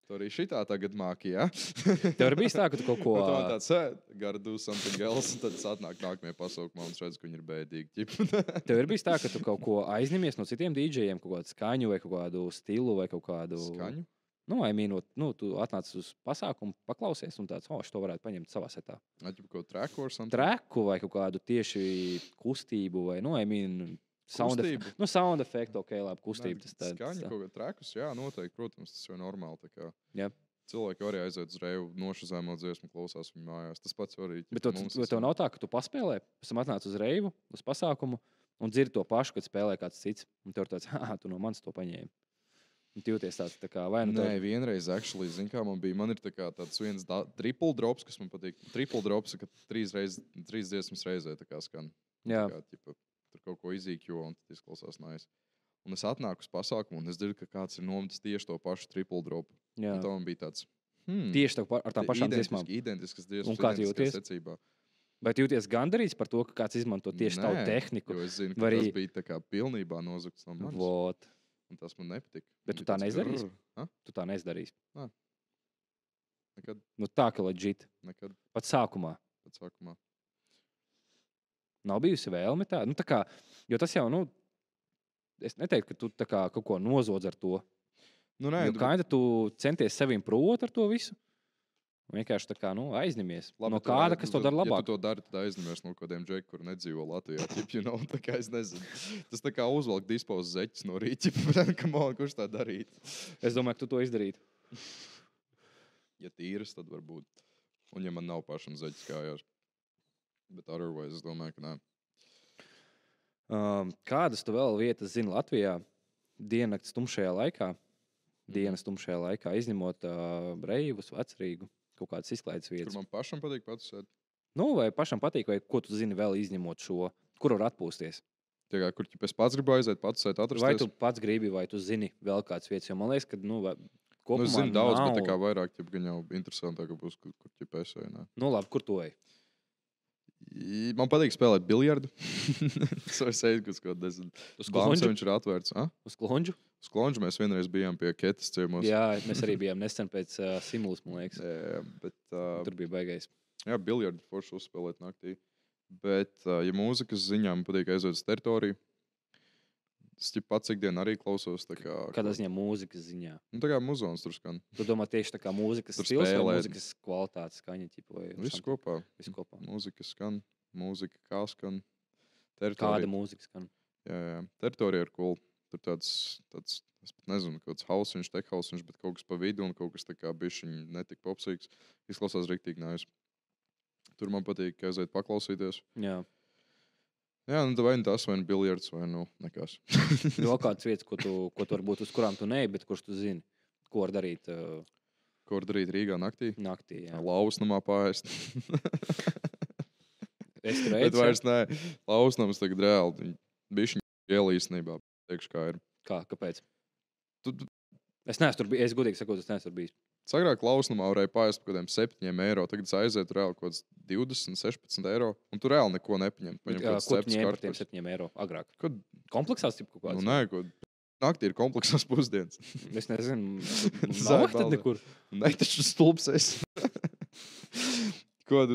Tu arī šitā tagad māki, ja? Tev ir bijis tā, ka tu kaut ko... Tu man tāds, gotta do something else, un tad es atnāku nākamajā pasaukumā un redzu, ka viņi ir bēdīgi. Tev ir bijis tā, ka tu kaut ko aizņemies no citiem DJiem, kaut kādu skaņu vai kaut kādu stilu vai kaut kādu... Skaņu? Tu atnāc uz pasākumu, paklausies un tāds, šo varētu paņemt savā setā. Kaut kādu treku or something? Treku vai kaut kādu tieši kustību vai, sound efektu, ok, labi, kustība. Skaņu, kaut kā trekus, jā, noteikti, protams, tas jau ir normāli. Tā kā. Jā. Cilvēki arī aiziet uz reivu, nošazēmo dziesmu, klausās viņu mājās. Tas pats arī. Bet tev nav tā, ka tu paspēlē, pēc tam atnāc uz reivu, uz pasākumu un dzirdi to pašu, kad spēlē kāds cits. Un tev ir tāds, tu no manis to paņēmi. Un tu jūties tāds, tā kā, vai nu... Nē, vienreiz, actually, zin kā man bija, man ir tāds viens triple drops, kas man patīk. Triple drops, ka 3 dziesmas reizē tā kā skan. Jā. Tā kā, tur kaut ko izīkjo un tad izklausās nice. Un es atnāku uz pasākumu un es dzirdu, ka kāds ir nometis tieši to pašu triple dropu. Jā. Un tā man bija tāds, tieši ar tām pašām dziesmām. Identiskas dziesmas. Un kā tu jūties? Secībā. Bet jūties gandarīts par to, ka kāds izmanto tieši tavu tehniku? Jo es zinu, ka tas bija tā kā pilnībā nozagts no manis. Vot. Un tas man nepatika. Bet tu tā neizdarīsi? Tu tā neizdarīsi? Nekad. Tā, ka legit. Nekad. Pat sākumā. Nav bijusi vēlme tā? Tā kā, jo tas jau, es neteiktu, ka tu tā kā kaut ko nozodz ar to. Nē, jo kāda tu centies sevim prot ar to visu? Vienkārši tā kā, aizņemies. Labi, no kāda, kas to dara labāk? Ja tu to dari, tad aizņemies no kādiem džekiem, kur nedzīvo Latvijā. Tā kā es nezinu. Tas tā kā uzvelk dispos zeķis no rīķi. Kurš tā darīt? Es domāju, ka tu to izdarītu. Ja tīras, tad varbūt. Un ja man nav pašam zeķis kājās. Bet otherwise, es domāju, ka nē. Kādas tu vēl vietas zini Latvijā diennakts tumšajā laikā? Dienas tumšajā laikā, izņemot Reivus, Vecrīgu, kaut kādas izklaides vietas. Kur man pašam patīk patusēt? Vai pašam patīk, vai ko tu zini vēl izņemot šo, kur var atpūsties? Tā kā, kur es pats gribu aiziet, patusēt, atrasties? Vai tu pats gribi, vai tu zini vēl kāds vietas? Jo man liekas, ka, kopumā es zinu daudz, bet tā kā vairāk, gan jau interesantāk būs, kur es eju, nē. Labi, kur tu ej? Man patīk spēlēt biljardu. Es eju, uz ko nezinu. Uz Klonžu? Viņš ir atvērts. Uz Klonžu? Uz Klonžu mēs vienreiz bijām pie Ketas ciemos. Jā, mēs arī bijām nesen pēc Simulus, man liekas. Jā, bet... Tur bija baigais. Jā, biljardu forši uzspēlēt naktī. Bet, ja mūzikas ziņā man patīk aiziet uz teritoriju, es pats ikdien arī klausos. Kādā ziņā mūzikas ziņā? Tā kā muzons tur skan. Tu domā tieši tā kā mūzikas stils vai mūzikas kvalitātes skaņa? Viss kopā. Mūzika skan, mūzika kā skan. Teritorija. Kāda mūzika skan? Jā. Teritorija ir cool. Tur tāds, es pat nezinu, kāds hausiņš, tech hausiņš, bet kaut kas pa vidu un kaut kas tā kā bišķiņ netik popsīgs. Izklausās riktīgi nice. Tur man patīk aiziet paklausīties. Jā. Jā, vai tas, vai biljards, vai nekas. Vēl kādas vietas, ko tu varbūt uz kurām tu neej, bet kurš tu zini? Ko var darīt? Ko var darīt Rīgā naktī? Naktī, jā. Lausnamā pārēst. Es tur redzu. Bet vairs nē. Lausnams tagad reāli. Bišķiņ ielīsnībā. Teikšu, kā ir. Kāpēc? Es neesmu tur bijis. Es godīgi sakot, es neesmu tur bijis. Agrāk Lausnamā varēja pārēst par kādiem 7 eiro. Tagad aiziet reāli kaut kāds 20, 16 eiro. Un tu reāli neko nepaņem. Ko tu ņēmi par tiem 7 eiro agrāk? Kompleksās kaut kāds? Nē, naktī ir kompleksās pusdienas. Es nezinu. Nav tad nekur. Ne, taču stulbs esi. Ko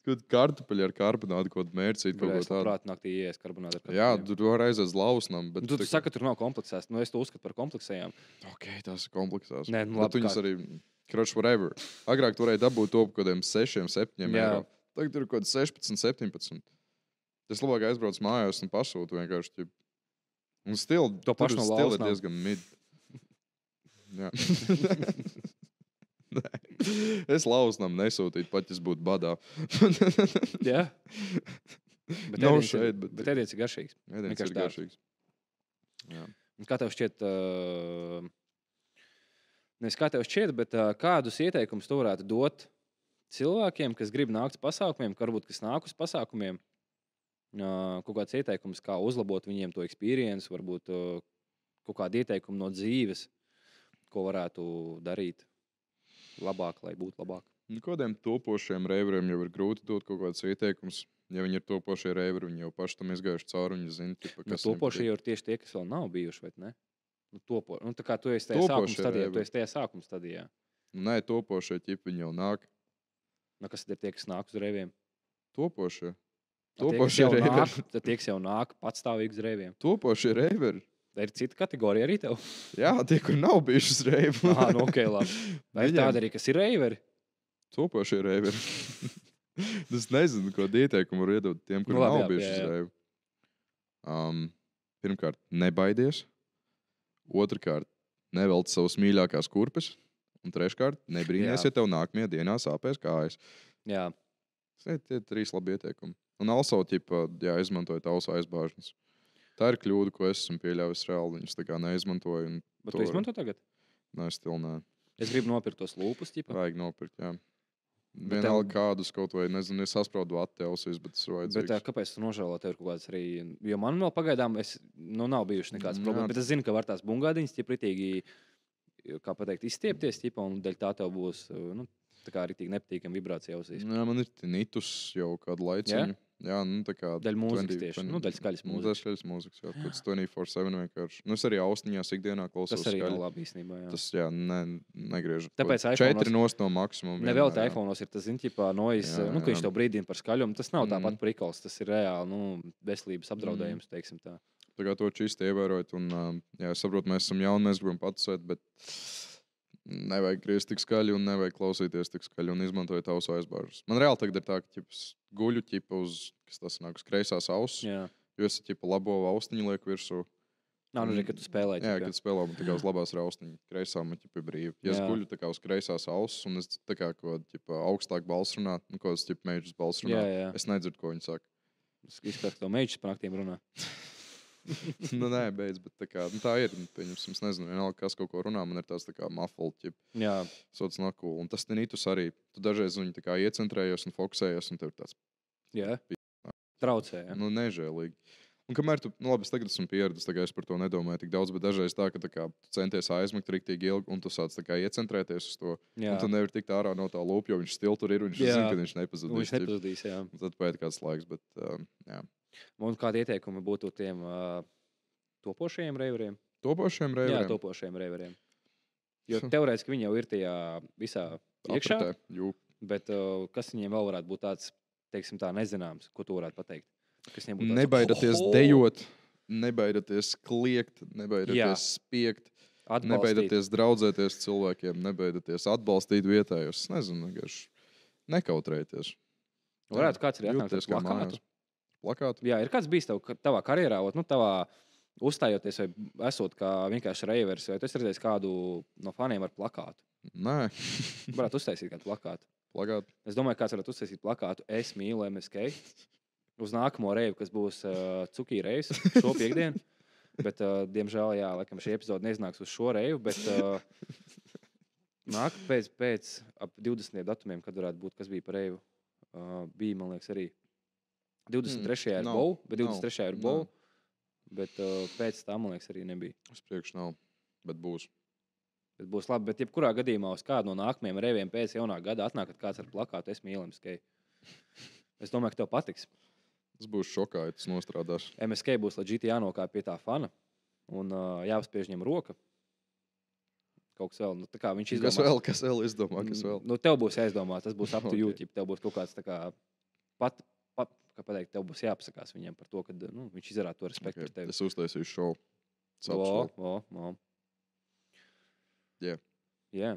Kad kartupeļi ar karbonātu kaut kādu mērcīt, kaut ko Es tādu. labprāt naktī ies karbonātu ar Jā, kartupeļiem. tur var aiziet uz lausnām. Bet Tu saki, ka tur nav kompleksēs. Nu, es to uzskatu par kompleksējām. Ok, tās ir kompleksās. Nē, nu, Bet labi, viņas kā- arī, crush whatever. Agrāk tu varēji dabūt to par kaut kādiem 6, 7 Jā. eiro. Tagad tur ir kaut kāds 16, 17. Es labāk aizbraucu mājās un pasūtu vienkārši. Ķip. Un stila, To pašu no stila ir lausnām. diezgan mid. Jā. Nē. Es lausnām nesūtītu, pat es būtu badā. Jā. Bet Nav ēdiens ir- šeit, bet- bet ēdiens ir garšīgs. Ēdiens Vienkārši ir tā. garšīgs. Jā. Un kā tev šķiet, nevis kā tev šķiet, bet kādus ieteikumus tu varētu dot cilvēkiem, kas grib nākt uz pasākumiem, varbūt kas nāk uz pasākumiem? Kaut kāds ieteikums, kā uzlabot viņiem to experience, varbūt kaut kādi ieteikumi no dzīves, ko varētu darīt labāk, lai būtu labāk. Nu, kādiem topošiem reiveriem jau ir grūti dot kaut kādus ieteikumus. Ja viņi ir topošie reiveri, viņi jau paši tam izgājuši cauri. Viņi zina, tipa, Nu, kas topošie jau ir tieši tie, kas vēl nav bijuši, vai ne? Nu, nu, tā kā tu esi tajā sākuma Topošie stadijā, reiveri. tu esi tajā sākuma stadijā. Nē, topošie ķipi viņi jau nāk. Nu, kas tad ir tie, kas nāk uz reiviem? Topošie. Tie, kas Topošie jau reiveri. nāk, tad tie, kas jau nāk patstāvīgi uz reiviem. Topošie reiveri. Tā ir cita kategorija arī tev. Jā, tie, kur nav bijuši uz reivu. Aha, nu, ok, labi. Vai ir Viņiem- tādi arī, kas ir reiveri? Topošie reiveri. Es nezinu, ko ieteikumu var iedot tiem, Nu, kuriem labi, nav jā, bijuši jā, uz jā. reivu. Pirmkārt, nebaidies. Otrakārt, nevelc savus mīļākās kurpes. Un treškārt, nebrīnīties, Jā. ja tev nākamajā dienā sāpēs kājas. Jā, Tie ir 3 labi ieteikumi. Un also, ķipa, jā, izmantojiet ausu aizbāžņas. Tā ir kļūda, ko es esmu pieļāvis reāli. Viņus tā kā neizmantoju. un bet to tu var- izmanto tagad? Nē, stil nē. Es gribu nopirkt tos lūpus, ķipa. Vajag nopirkt, jā. Bet Vienalga kādus kaut vai, nezinu, es saspraudu vati ausīs, bet tas ir Bet vajadzīgs. kāpēc tu nožēlo, tev ir kaut kāds arī? Jo man vēl pagaidām nav bijušas nekādas Jā. problēmas. Bet es zinu, ka var tās bungādiņas ķipritīgi, kā pateikt, izstiepties, ķipa, un dēļ tā tev būs, nu, tā kā arī tik nepatīkama vibrācija ausīs. Jā, man ir tinnitus jau kādu laiciņu. Jā, nu tā kā... Dēļ mūzikas tieši. Nu, dēļ skaļas mūzikas. Dēļ skaļas mūzikas, jā. Kaut 24/7 vienkārši. Nu, es arī austiņās ikdienā klausos Tas arī nav skaļi. labi īstenībā. Jā. Tas, jā, negriež. Tāpēc Kaut iPhone'os- 4 nost no maksimuma. Nevēl vienmēr, tā jā. iPhone ir tas, zini, ķipā, noise, Jā, nu, ka viņš jā. tev brīdina par skaļumu. Tas nav tāpat Mhm. prikals, tas ir reāli, nu, veselības apdraudējums, teiksim tā. Tā kā to čīsti ievērojot, un, jā, es saprotu, mēs esam jauni, mēs gribam patusēt, bet nevajag griezt tik skaļi un nevajag klausīties tik skaļi un izmantojot ausu aizbāžas. Man reāli tagad ir tā, ka ķips, guļu ķipa uz, kas tas nāk, uz kreisās auss, Jā. jo es ķipa labo austiņu lieku virsū. Nav, nu, ka tu spēlē. Jā, ķip, kad spēlē, man tā kā uz labās ir austiņa, kreisā man ķipa ir brīva. Ja es Jā. guļu tā kā uz kreisās auss un es tā kā kaut ķipa augstāk balss runā, nu, ko es ķipa mēģus balss runā, Jā. es nedzirdu, ko viņi saka. Es izskatu, ka tev meģis pa naktīm runā. Nu, nē, beidz, bet tā kā, nu, tā ir, pieņemsim, es nezinu, vienalga, kas kaut ko runā, man ir tāds tā kā muffled, ķipa. Jā, Sots nav cool. Un tas tinnitus arī. Tu dažreiz viņu tā kā iecentrējies un fokusējies, un tev ir tāds jā. Traucē, jā. nu, nežēlīgi. Un kamēr tu, nu, labi, es tagad esmu pieradis, tā kā es par to nedomāju tik daudz, bet dažreiz tā, ka tā kā, tu centies aizmigt rīktīgi ilgi, un tu sāc tā kā iecentrēties uz to. Jā. Un tu nevari tikt ārā no tā lūpa, jo viņš stil tur ir, un viņš Jā. zina, ka viņš Un nepazudīs. viņš nepazudīs, jā. Un tad paiet kāds laiks, bet jā. Un kādi ieteikumi būtu tiem topošajiem reiveriem? Topošiem Jā, reiveriem. topošajiem reiveriem. Jo teorētiski viņi jau ir tajā visā iekšā, Apritē, jū. bet kas viņiem vēl varētu būt tāds, teiksim tā, nezināms, ko tu varētu pateikt? Kas viņiem būtu tāds, Nebaidieties "Oho!" dejot, nebaidieties kliegt, Jā. nebaidieties spiegt. Atbalstīt. Nebaidieties draudzēties cilvēkiem, nebaidieties atbalstīt vietējos. Es nezinu, vienkārši nekautrējieties. Varētu kāds arī atnākt ar Jūties kā plakātu. mājās. Plakātu? Jā, ir kāds bijis tavā karjerā, ot, nu, tavā uzstājoties vai esot kā vienkārši reivers, vai tu esi redzējis kādu no faniem ar plakātu? Nē, Varētu uztaisīt kādu plakātu. plakātu. Es domāju, kāds varētu uztaisīt plakātu Es mīlu MSK uz nākamo reivu, kas būs Cukī reizes šo piekdienu. Bet, diemžēl, jā, laikam šī epizode neiznāks uz šo reivu, bet nāk pēc ap 20 datumiem, kad varētu būt, kas bija par reivu. Bija, man liekas, arī 23. ir nav, Bow, bet nav, 23. ir nav. Bow. Bet pēc tam, man liekas, arī nebija. Uz priekšu nav, bet būs. Bet būs labi, bet jebkurā gadījumā uz kādu no nākamajiem reiviem pēc jaunā gada atnāk kāds ar plakātu Es mīlu MSK. Es domāju, ka tev patiks. Tas būs šokā, ja tas nostrādās. MSK būs leģitīvi jānokāpj pie tā fana un jāuzspiež viņam roka. Kaut kas vēl, nu, tā kā viņš Kas izdomās. vēl, kas vēl izdomā, kas vēl? Nu, tev būs jāizdomā, tas būs ap to Ok. YouTube. Tev būs kaut kāds tā kā kā pateikt, tev būs jāpasakās viņiem par to, ka viņš izrāda to respektu par tevi. Es uztaisīju šovu. Jā. Yeah.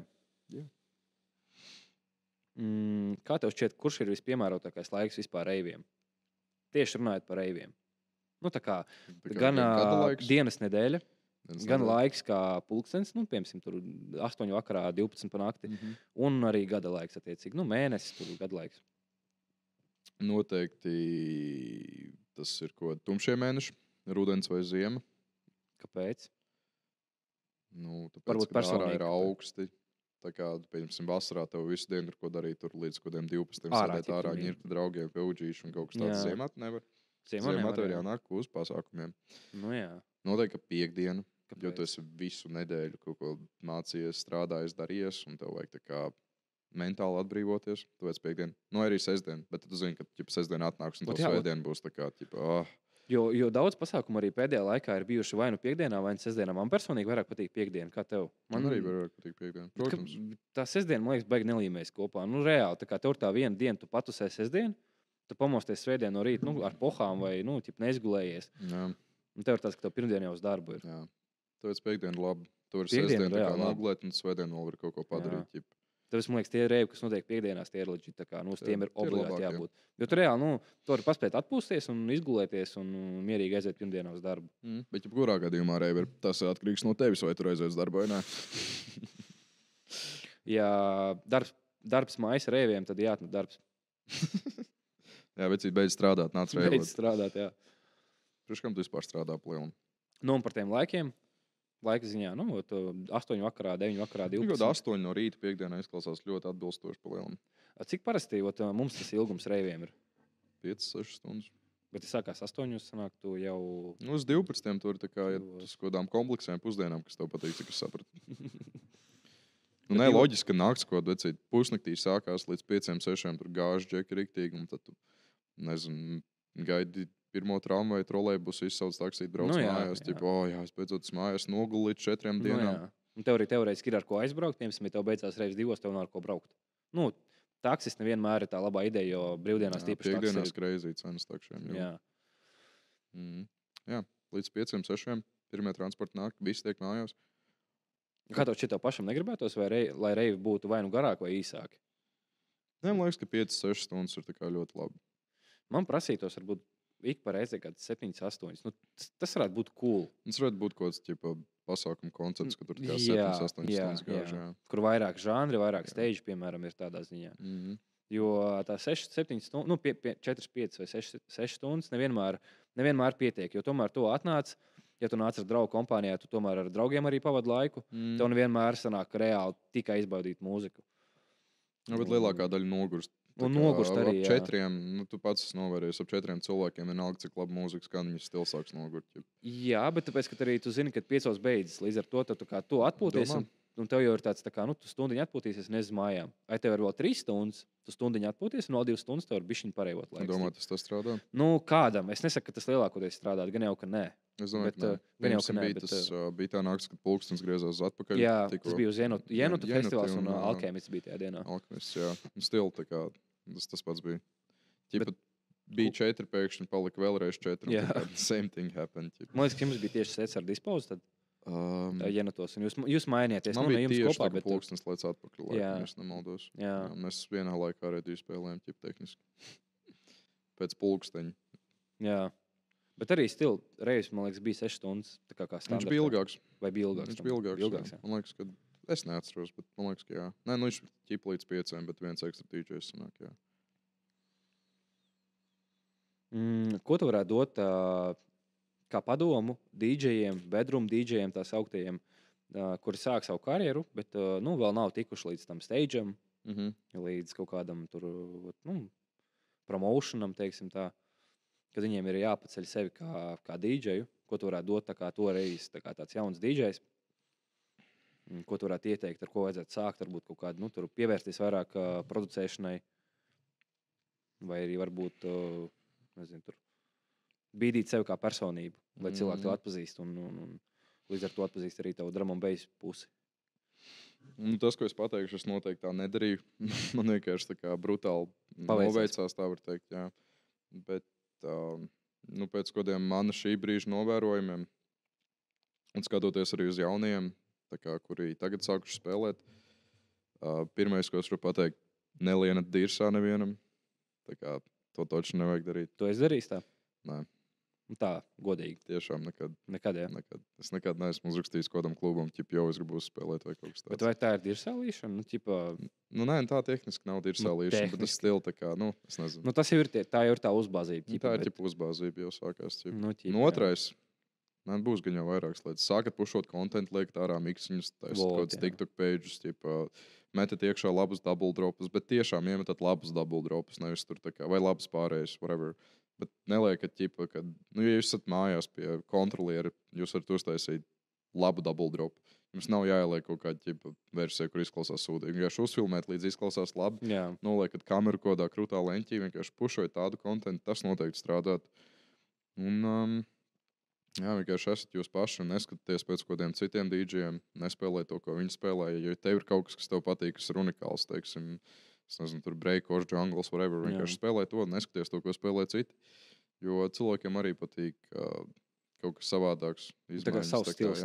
Kā tev šķiet, kurš ir vispiemērotākais laiks vispār reiviem? Tieši runājot par reiviem. Tā kā gan dienas nedēļa, gan laiks kā pulkstenis, piemēram, tur 8 vakarā, 12 pa nakti, un arī gada laiks attiecīgi. Mēnesis, tur gada laiks. Noteikti tas ir ko tumšie mēneši, rudens vai ziema. Kāpēc? Tāpēc, varbūt ka ārā ir augsti. Tā kā, piemēram, vasarā tev visu dienu ir ko darīt, tur līdz kādiem 12. sēdēt ārā, ņirt draugiem, pieudžīšu un kaut kas tāds. Ziemā nevar. Ziemā tev ir jānāk uz pasākumiem. Jā. Noteikti, ka piekdiena, jo tu esi visu nedēļu kaut ko mācījies, strādājis, darījies, un tev vajag tā kā mentāli atbrīvoties. Tāpēc piekdiena, arī sestdiena, bet tu zini, ka sestdiena atnāks un tev svētdiena būs tā kā, Jo daudz pasākumu arī pēdējā laikā ir bijuši vai nu piekdienā, vai nu sestdienā. Man personīgi vairāk patīk piekdiena, kā tev. Man arī vairāk patīk piekdiena, protams. Tā sestdiena, man liekas, baigi nelīmējas kopā. Reāli, tā kā tev tā viena diena, tu patusē sestdienu, tu pamosties svētdienu no rīta, ar pohām vai, neizgulējies. Jā. Un tev ir tāds, ka tev pirmdiena jau uz darbu ir. Jā. Tāpēc piekdiena labi. Tu vari sestdienu tā kā nogulēt, un svētdienu vēl var kaut ko padarīt. Tāpēc, man liekas, tie reivi, kas notiek piekdienās, tie ir leģitāri, tā kā, uz tiem ir obligāti jābūt. Jo tu reāli, tu vari paspēt atpūsties un izgulēties un mierīgi aiziet pirmdienā uz darbu. Bet, kurā gadījumā reivi ir tas atkarīgs no tevis, vai tu aizies uz darbu vai nē? Ja darbs mājas reiviem, tad jāatmet darbs. Jā, vecīt, beidz strādāt, nāc reivot. Beidz strādāt, jā. Priekš kam tu vispār strādā plēlim? Un par tiem laikiem. Laika ziņā, 8 vakarā, 9 vakarā, 12. 8 no rīta piekdienā izklausās ļoti atbilstoši palielam. Cik parasti mums tas ilgums reiviem ir? 5-6 stundas. Bet tas sākās 8, sanāk, tu jau... Uz 12 tur tā kā uz kodām kompleksēm pusdienām, kas tev patīk, cik es sapratu. Nē, loģiski, ka nakts, ko vecīt pusnaktī sākās līdz 5-6, tur gāž džeki riktīgi, un tad tu, nezinu, gaidi pirmo tramvaju, trolejbusu, izsauc taksīt, brauc mājās. Es beidzot mājās nogulu līdz 4 dienām. Un tev arī teorētiski ir ar ko aizbraukt, piemēram, ja tev beidzās reizes 2, tev nav ar ko braukt. Taksis nevienmēr ir tā labā ideja, jo brīvdienās tīpaši piekdienās kreizī cenas takšiem. Jā, līdz 5-6 pirmie transporta nāk, visi tiek mājās. Kā tev šķiet, tev pašam negribētos, lai reivi būtu vai nu garāki vai īsāki? Man liekas, ka 5-6 stundas ir tā kā ļoti labi. Man prasītos varbūt ik pa reizi kāds 7-8. Tas varētu būt cool. Tas varētu būt kaut kāds pasākumu koncepts, ka tur tikai 7-8 stundas gāž. Kur vairāk žanri, vairāk stage, piemēram, ir tādā ziņā. Jo tā 6-7 stundas, 4-5 vai 6 stundas nevienmēr pietiek. Jo tomēr to atnāc, ja tu nāc ar draugu kompānijā, tu tomēr ar draugiem arī pavadi laiku. Tev nevienmēr sanāk reāli tikai izbaudīt mūziku. Bet lielākā daļa nogurst. Un nogurst arī, ap 4, tu pats esi novērējis, ap 4 cilvēkiem vienalga, cik labi mūzika skan, viņas stils sāks nogurt. Jā, bet tāpēc, ka arī tu zini, ka 5 beidzas, līdz ar to tu atpūties, un tev jau ir tāds, tā kā, tu stundiņu atpūtīsies, nezinu mājām. Vai tev ir vēl 3 stundas, tu stundiņu atpūties, un vēl 2 stundas tev ir bišķiņ pareivot laiks. Domāju, tas strādā? Kādam, es nesaku, ka tas lielākoties strādā, gan jau, ka nē. Es domāju, ka bija tā nakts, kad pulkstenis griezās atpakaļ. Jā, tas bija uz Jenutu festivāls un Alkēmists bija tajā dienā. Alkēmists, jā. Stila tā kā, tas pats bija. Bija 4 pēkšņi, palika vēlreiz 4. Same thing happened. Man liekas, ka jums bija tieši sets ar dispauzi tad Jenutos, un jūs mainieties. Man bija tieši tā, ka pulkstenis lēc atpakaļ, laikam, es nemaldos. Mēs vienā laikā redīju spēlējām tehniski. Pēc pulksteņa. Jā. Bet arī stila reizes, man liekas, bija 6 stundas. Tā kā standarta. Viņš bija ilgāks. Vai bija ilgāks? Viņš bija ilgāks. Man liekas, ka es neatceros, bet man liekas, ka jā. Nē, viņš ķipa līdz 5, bet viens ekstra DJs sanāk, jā. Ko tu varētu dot kā padomu DJiem, bedroom DJiem, tā sauktajiem, kuri sāk savu karjeru, bet vēl nav tikuši līdz tam stageam, līdz kaut kādam tur, promotionam, teiksim tā. Kad viņiem ir jāpaceļ sevi kā dīdžeju, ko tu varētu dot toreiz tāds jauns dīdžejs, ko tu varētu ieteikt, ar ko vajadzētu sākt, varbūt kaut kādu, tur pievērsties vairāk producēšanai, vai arī varbūt, nezinu, tur bīdīt sevi kā personību, lai cilvēki tev atpazīst un līdz ar to atpazīst arī tavu drum and bass pusi. Tas, ko es pateikšu, es noteikti tā nedarīju. Man vienkārši tā kā brutāli noveicās, tā var teikt. Jā. Bet pēc kādiem mana šī brīža novērojumiem un skatoties arī uz jauniem, kuri tagad sākuši spēlēt, pirmais, ko es varu pateikt, nelienat dirsā nevienam. To taču nevajag darīt. To es darīju tā? Nē. Tā, godīgi. Tiešām nekad. Nekad, jā. Nekad. Es nekad neesmu uzrakstījis kādam klubam, jau es gribu spēlēt vai kaut kas tāds. Bet vai tā ir dirsālīšana? Nē, tā tehniski nav dirsālīšana, bet tas stila tā kā, es nezinu. Tas jau ir tā jau ir tā uzbāzība. Tā ir uzbāzība jau sākās. Otrais. Būs gan jau vairākas lietas. Sākat pušot kontentu, liekat ārā miksiņus, taisat kaut kāds TikTok pages, metat iekšā labus double dropus, bet tiešām iemetat labus double dropus, nevis tur tā kā, vai labus pārējus, whatever. Bet neliekat, kad, ja jūs esat mājās pie kontroliera, jūs varat uztaisīt labu double dropu. Jums nav jāieliek kaut kāda versija, kur izklausās sūdīgi. Vienkārši uzfilmēt, līdz izklausās labi. Noliekat kameru kodā krūtā leņķī, vienkārši pušojat tādu kontentu, tas noteikti strādāt. Un, vienkārši esat jūs paši un neskatieties pēc kādiem citiem DJiem, nespēlēt to, ko viņi spēlē. Ja tev ir kaut kas tev patīk, kas ir unikāls, teiksim, es nezinu, tur breakos, jungles, whatever, vienkārši spēlē to, neskaties to, ko spēlē citi. Jo cilvēkiem arī patīk kaut kas savādāks. Tā kā savs stils.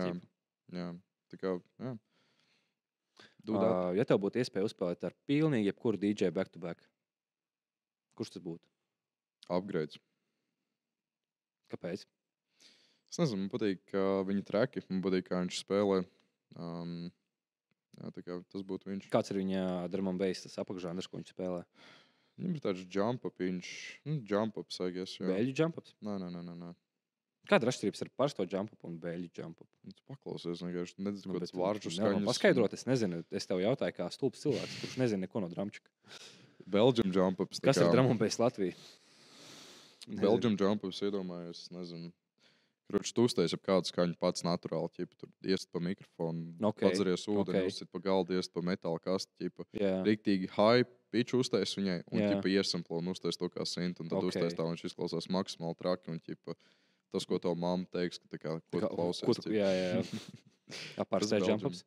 Jā. Tā kā, jā. Ja tev būtu iespēja uzspēlēt ar pilnīgi jebkuru DJ back to back, kurš tas būtu? Upgrades. Kāpēc? Es nezinu, man patīk viņa traki, man patīk, kā viņš spēlē. Tā kā tas būtu viņš. Kāds ir viņa drum and bass, tas apakšžanrs, ko viņš spēlē? Viņam ir tāds jump-ups, jump-ups, I guess. Bēļu jump-ups? Nē. Kāda ir atšķirības ar parasto jump-up un bēļu jump-up? Tu paklausies, vienkārši nedzinu, kādas vāržu skaņas. Paskaidrot, es nezinu. Es tev jautāju, kā stulbs cilvēks, kurš nezina neko no drumčika. Belgium jump-ups. Kas ir drum and bass Latvija? Belgium jump-ups, iedomājos, nezinu. Kroči, tu uztais ap kādu skaņu pats naturāli, tu iest pa mikrofonu, padzeries ūdeni, uzsit pa galdu, iest pa metāla kastu, riktīgi high pitch uztais viņai, un iesamplo un uztais to kā synth, un tad uztais tā, viņš izklausās maksimāli traki, un tas, ko tev mamma teiks, ka tā kā, ko tu klausies. Jā. Parastais jump-ups?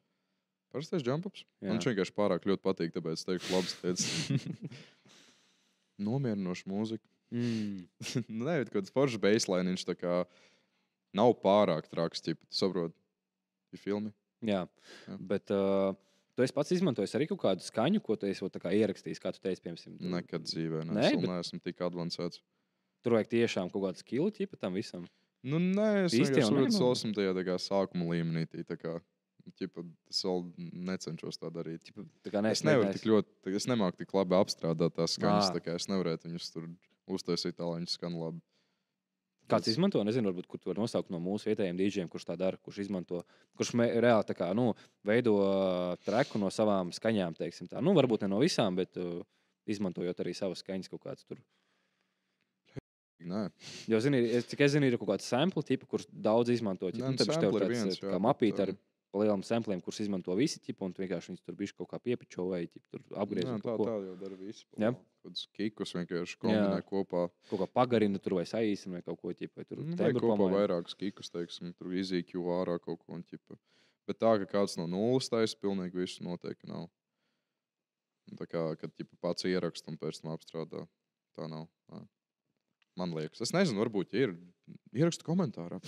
Parastais jump-ups? Man vienkārši pārāk ļoti patīk, tāpēc teikšu labas lietas. Nomierinoša mūzika. Nē, kaut kāds foršs baseline, viņš tā kā nav pārāk traks, tu saproti, ir filmi. Jā. Bet tu esi pats izmantojis arī kaut kādu skaņu, ko tu esi ierakstījis, kā tu teici, piemēram? Nekad dzīvē, neesmu tik advancēts. Tur vajag tiešām kaut kādu skilu tam visam? Nē, es esmu tajā sākuma līmenī, es vēl necenšos tā darīt. Es nevaru tik ļoti, es nemāku tik labi apstrādāt tās skaņas, es nevarētu viņus tur uztaisīt tā, lai viņas skan labi. Kāds izmanto, nezinu, varbūt, kur tu vari nosaukt no mūsu vietējiem dīdžiem, kurš tā dara, kurš izmanto, kurš reāli tā kā, veido treku no savām skaņām, teiksim tā. Varbūt ne no visām, bet izmantojot arī savas skaņas kaut kāds tur. Nē. Jo, cik es zinu, ir kaut kāds sample tipa, kurš daudz izmanto. Tad tev tāds kā mapīt ar lielām sampliem, kurus izmanto visi, un vienkārši viņus tur bišķi kaut kā piepičo vai tur apgriez. Tā jau dara visi. Kādus kikus vienkārši kombinē kopā. Kaut kā pagarina tur vai saīsina vai kaut ko ķipa. Vai kopā vairākus kikus, teiksim, tur izīkju ārā kaut ko un ķipa. Bet tā, ka kāds no nulles taisa, pilnīgi visu noteikti nav. Tā kā, kad ķipa pats ierakst un pēc tam apstrādā. Tā nav. Man liekas. Es nezinu, varbūt, ja ir ierakstu komentārā.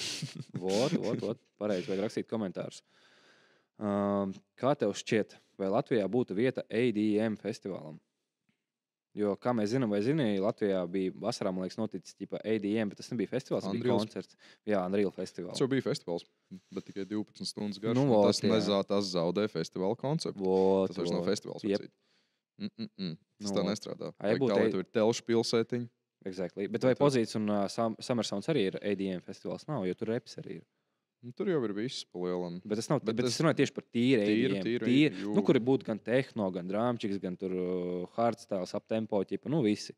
Vot. Pareizi, vajag rakstīt komentārus. Kā tev šķiet, vai Latvijā būtu vieta ADM festivālam? Jo, kā mēs zinām, vai zini, Latvijā bija vasarā, man liekas, noticis ADM, bet tas nebija festivāls, tas bija koncerts. Jā, Unreal festivāls. Tas jau bija festivāls, bet tikai 12 stundas garš. Tas zaudē festivāla konceptu. Tas vairs nav festivāls. Tas tā nestrādā. Tā ir telšu pilsētiņa. Exactly. Bet vai Pozīts un Summer Sounds arī ir ADM festivāls? Nav, jo tur reps arī ir. Tur jau ir viss palielam. Bet es runāju tieši par tīru ADM. Kur būtu gan tehno, gan drāmčiks, gan tur hardstyles, uptempo, visi.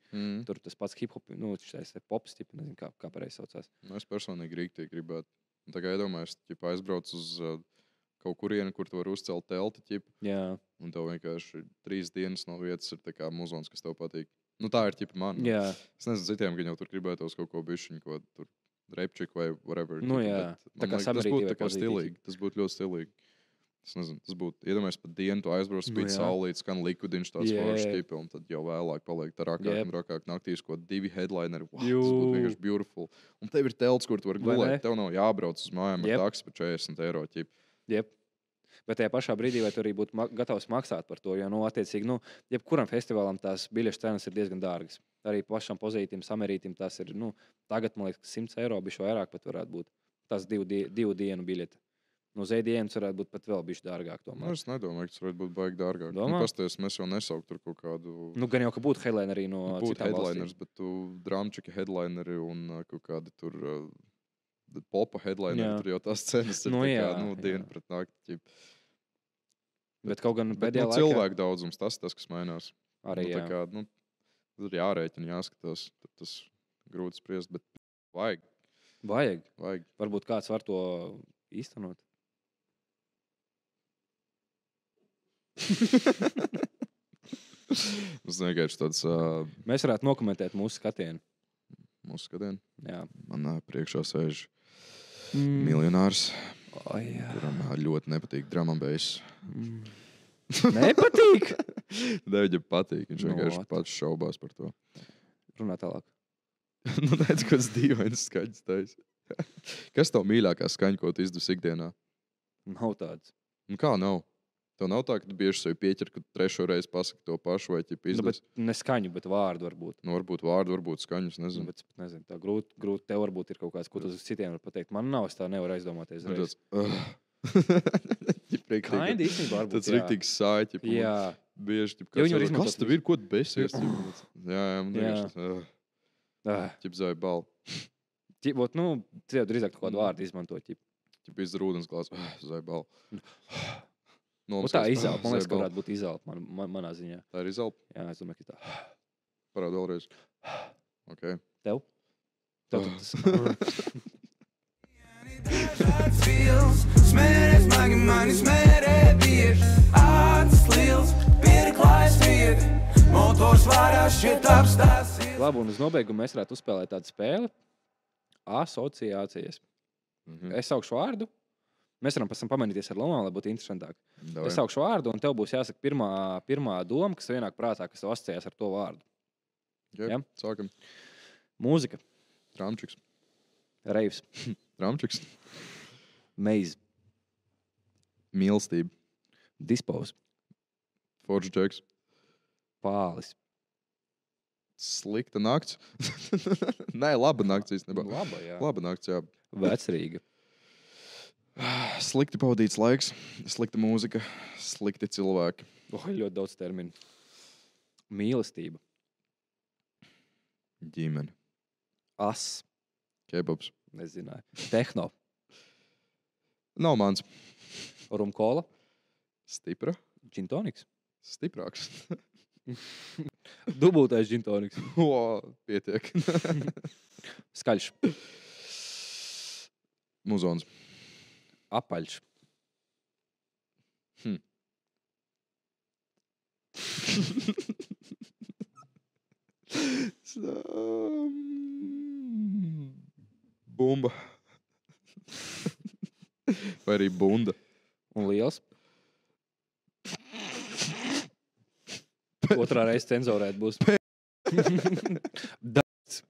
Tur tas pats hip-hop, šis pops, nezinu, kā pareizi saucās. Es personīgi rīktīgi gribētu. Tā kā iedomājies, aizbrauc uz kaut kurieni, kur tu vari uzcelt telti, un tev vienkārši 3 dienas no vietas ir tā kā muzons, kas tev patīk. Tā ir man. Es nezinu, citiem, ka jau tur gribētos kaut ko bišķiņu, ko tur repčik vai whatever. Tā kā tas būtu tā kā stilīgi. Tas būtu ļoti stilīgi. Es nezinu, tas būtu, iedomājies, pat dienu tu aizbrauc, spīd jā. saulīt, skan likudiņš tāds Jā. foršs ķipi, un tad jau vēlāk paliek tā rakāk Jep. un rakāk naktīs, ko 2 headlineri. Wow, Jū. tas būtu vienkārši beautiful. Un tev ir telts, kur tu vari Vai ne? gulēt. Tev nav jābrauc uz mājām Jep. ar taksi par 40 eiro ķipi. Jep. Bet tajā pašā brīdī, vai tu arī būtu gatavs maksāt par to, jo, attiecīgi, jebkuram festivālam tās biļešu cenas ir diezgan dārgas. Arī pašam pozītīvam, samerītam tas ir, tagad, man liekas, 100 eiro, bišķi vairāk pat varētu būt. Tas 2 dienu biļete. Zēdienas varētu būt pat vēl bišķi dārgāk tomēr. Es nedomāju, ka tas varētu būt baigi dārgāk. Domā? Pasties, mēs jau nesaukt tur kaut kādu... Gan jau, ka būtu headlineri no Būtu citām headliners, valstīm. bet tu drāmčiki headlineri un kaut kādi tur popa headlineri, Jā. tur jau tās cenas ir Jā, dienu jā. pret nakti. Bet kaut gan Bet pēdējā laikā cilvēku daudzums, tas, kas mainās. arī tā jā. kā, tur jārēķina, jāskatās. Tas grūti spriest, bet vajag. Vajag. Varbūt kāds var to īstenot. Tas vienkārši tāds Mēs varētu nokomentēt mūsu skatienu. mūsu skatiens. Jā. Man priekšā sēž miljonārs, Oh, jā. kuram ļoti nepatīk dramambējs. Nepatīk. Viņam patīk, viņš Nu, vienkārši ot. pats šaubās par to. Runā tālāk. Redz, kāds dīvains skaņas taisa. Kas tev mīļākā skaņa, ko tu izdevi ikdienā? Nav tāds. Kā nav? Tev nav tā, ka tu bieži sev pieķer, ka trešo reizi pasaki to pašu vai ķip izdevies. Bet ne skaņu, bet vārdu varbūt. Varbūt vārdu, varbūt skaņas, nezinu. Bet, nezinu, tā grūti. Tev varbūt ir kaut kāds, ko tu uz citiem vari pateikt. Man nav, es tā nevaru aizdomāties. Nu, Reiz. Tas Kaindi īstenībā varbūt. ir rīktīgs sāķi. Jā. Bieži, ķip, Jo viņi var kas izmantot tev ir, ko tu besies? Jā, man Jā. liekas, Ah. ķip zāja balu. Ķipot, tev drīzāk kaut kādu vārdu izmantot. Ķip izdara ūdens glāzi, zāja balu. Tā izelpa. Man liekas, ka varētu būt izelpa manā ziņā. Tā ir izelpa. Jā, es domāju, ka tā. Parāda vēlreiz. Okay. Tev? Tev tas. Dažāds fils, smērē smagi mani, smērē bieži. Acis liels, pirklājs viedi, motors vārā šķiet apstāsies. Labi, un uz nobeigumu mēs varētu uzspēlēt tādu spēli. Asociācijas. Es saukšu vārdu. Mēs varam pēc tam pamanīties ar Lomām, lai būtu interesantāk. Davai. Es saukšu vārdu, un tev būs jāsaka pirmā doma, kas vienāk prātā, kas tev asociējās ar to vārdu. Okay. Jā. Sākam. Mūzika, Tramčiks. reivs, Tramčiks. meiz, Mīlestība. dispos, Forge Jacks. pālis. Slikta nakts. Nē, laba nakts īstenībā. Laba, jā. Laba nakts, jā. Vecrīga, Slikti pavadīts laiks, slikta mūzika, slikti cilvēki. ļoti daudz terminu. Mīlestība, Ģimene. as, Kebabs. nezināju. Tehno, Nav mans. rumkola, Stipra. džintoniks. Stiprāks. Dubultais džintoniks. O, pietiek. Skaļš, Muzons. apaļš, Bumba. Vai arī bunda. un liels. Otrā reize cenzūrēt būs. Dats.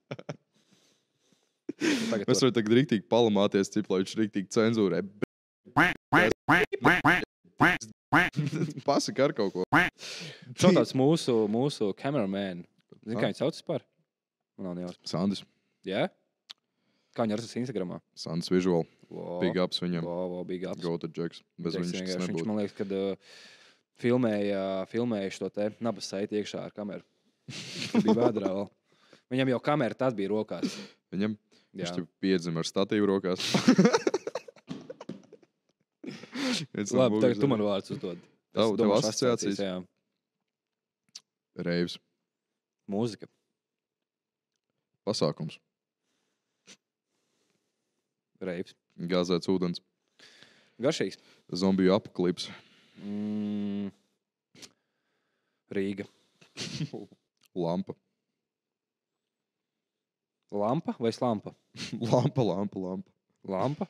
Tagad Mēs varam tagad rīktīgi palamāties, cip, lai viņš rīktīgi cenzūrē. Pasaka ar kaut ko. šodās mūsu cameraman. Zini, kā viņš sauc par? Man nav nejausmas. Sandis. Jā? Kā viņi atrastas Instagramā? Sandis Visual. Wow. Big ups viņam. Wow, big ups. Go to Jacks. Bez Džeks viņš tas vienkārši, viņš, nebūtu. man liekas, kad filmēja šo te nabas saiti iekšā ar kameru. Viņš bija vēdrā vēl. Viņam jau kamera tad bija rokās. Viņam Jā. viņš jau piedzima ar statīvu rokās. Labi, tagad tu man vārds uzdod. Es Tev domāšu asociācijas? Jā. Reivs. Mūzika. Pasākums. Reivs. Gāzēts ūdens. Garšīgs. Zombiju apaklips. Rīga. Lampa. Lampa vai slampa? Lampa. Lampa.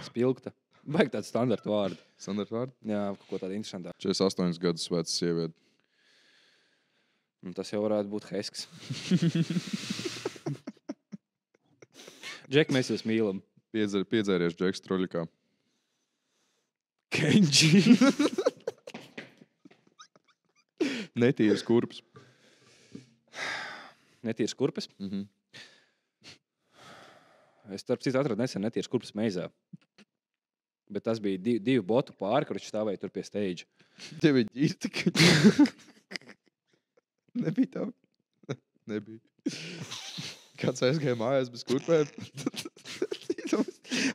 Spilgta. Vajag tādu standartu vārdu. Standarta vārdu? Jā, kaut ko tādu interesantu. 48 gadus veca sieviete. Tas jau varētu būt Hesks. Džek, mēs jūs mīlam. Piedzēries Džeks Troļikā. Kenji. Netīrs kurps. Netīrs kurpes? Es starp citu atradu nesen netīrs kurpes meizā. Bet tas bija divu botu pāri, kur viņš stāvēja tur pie stage. Tev ir ģīsti, ka... Nebija tā? Nebija. Kāds aizgāja mājās bez kurpēm?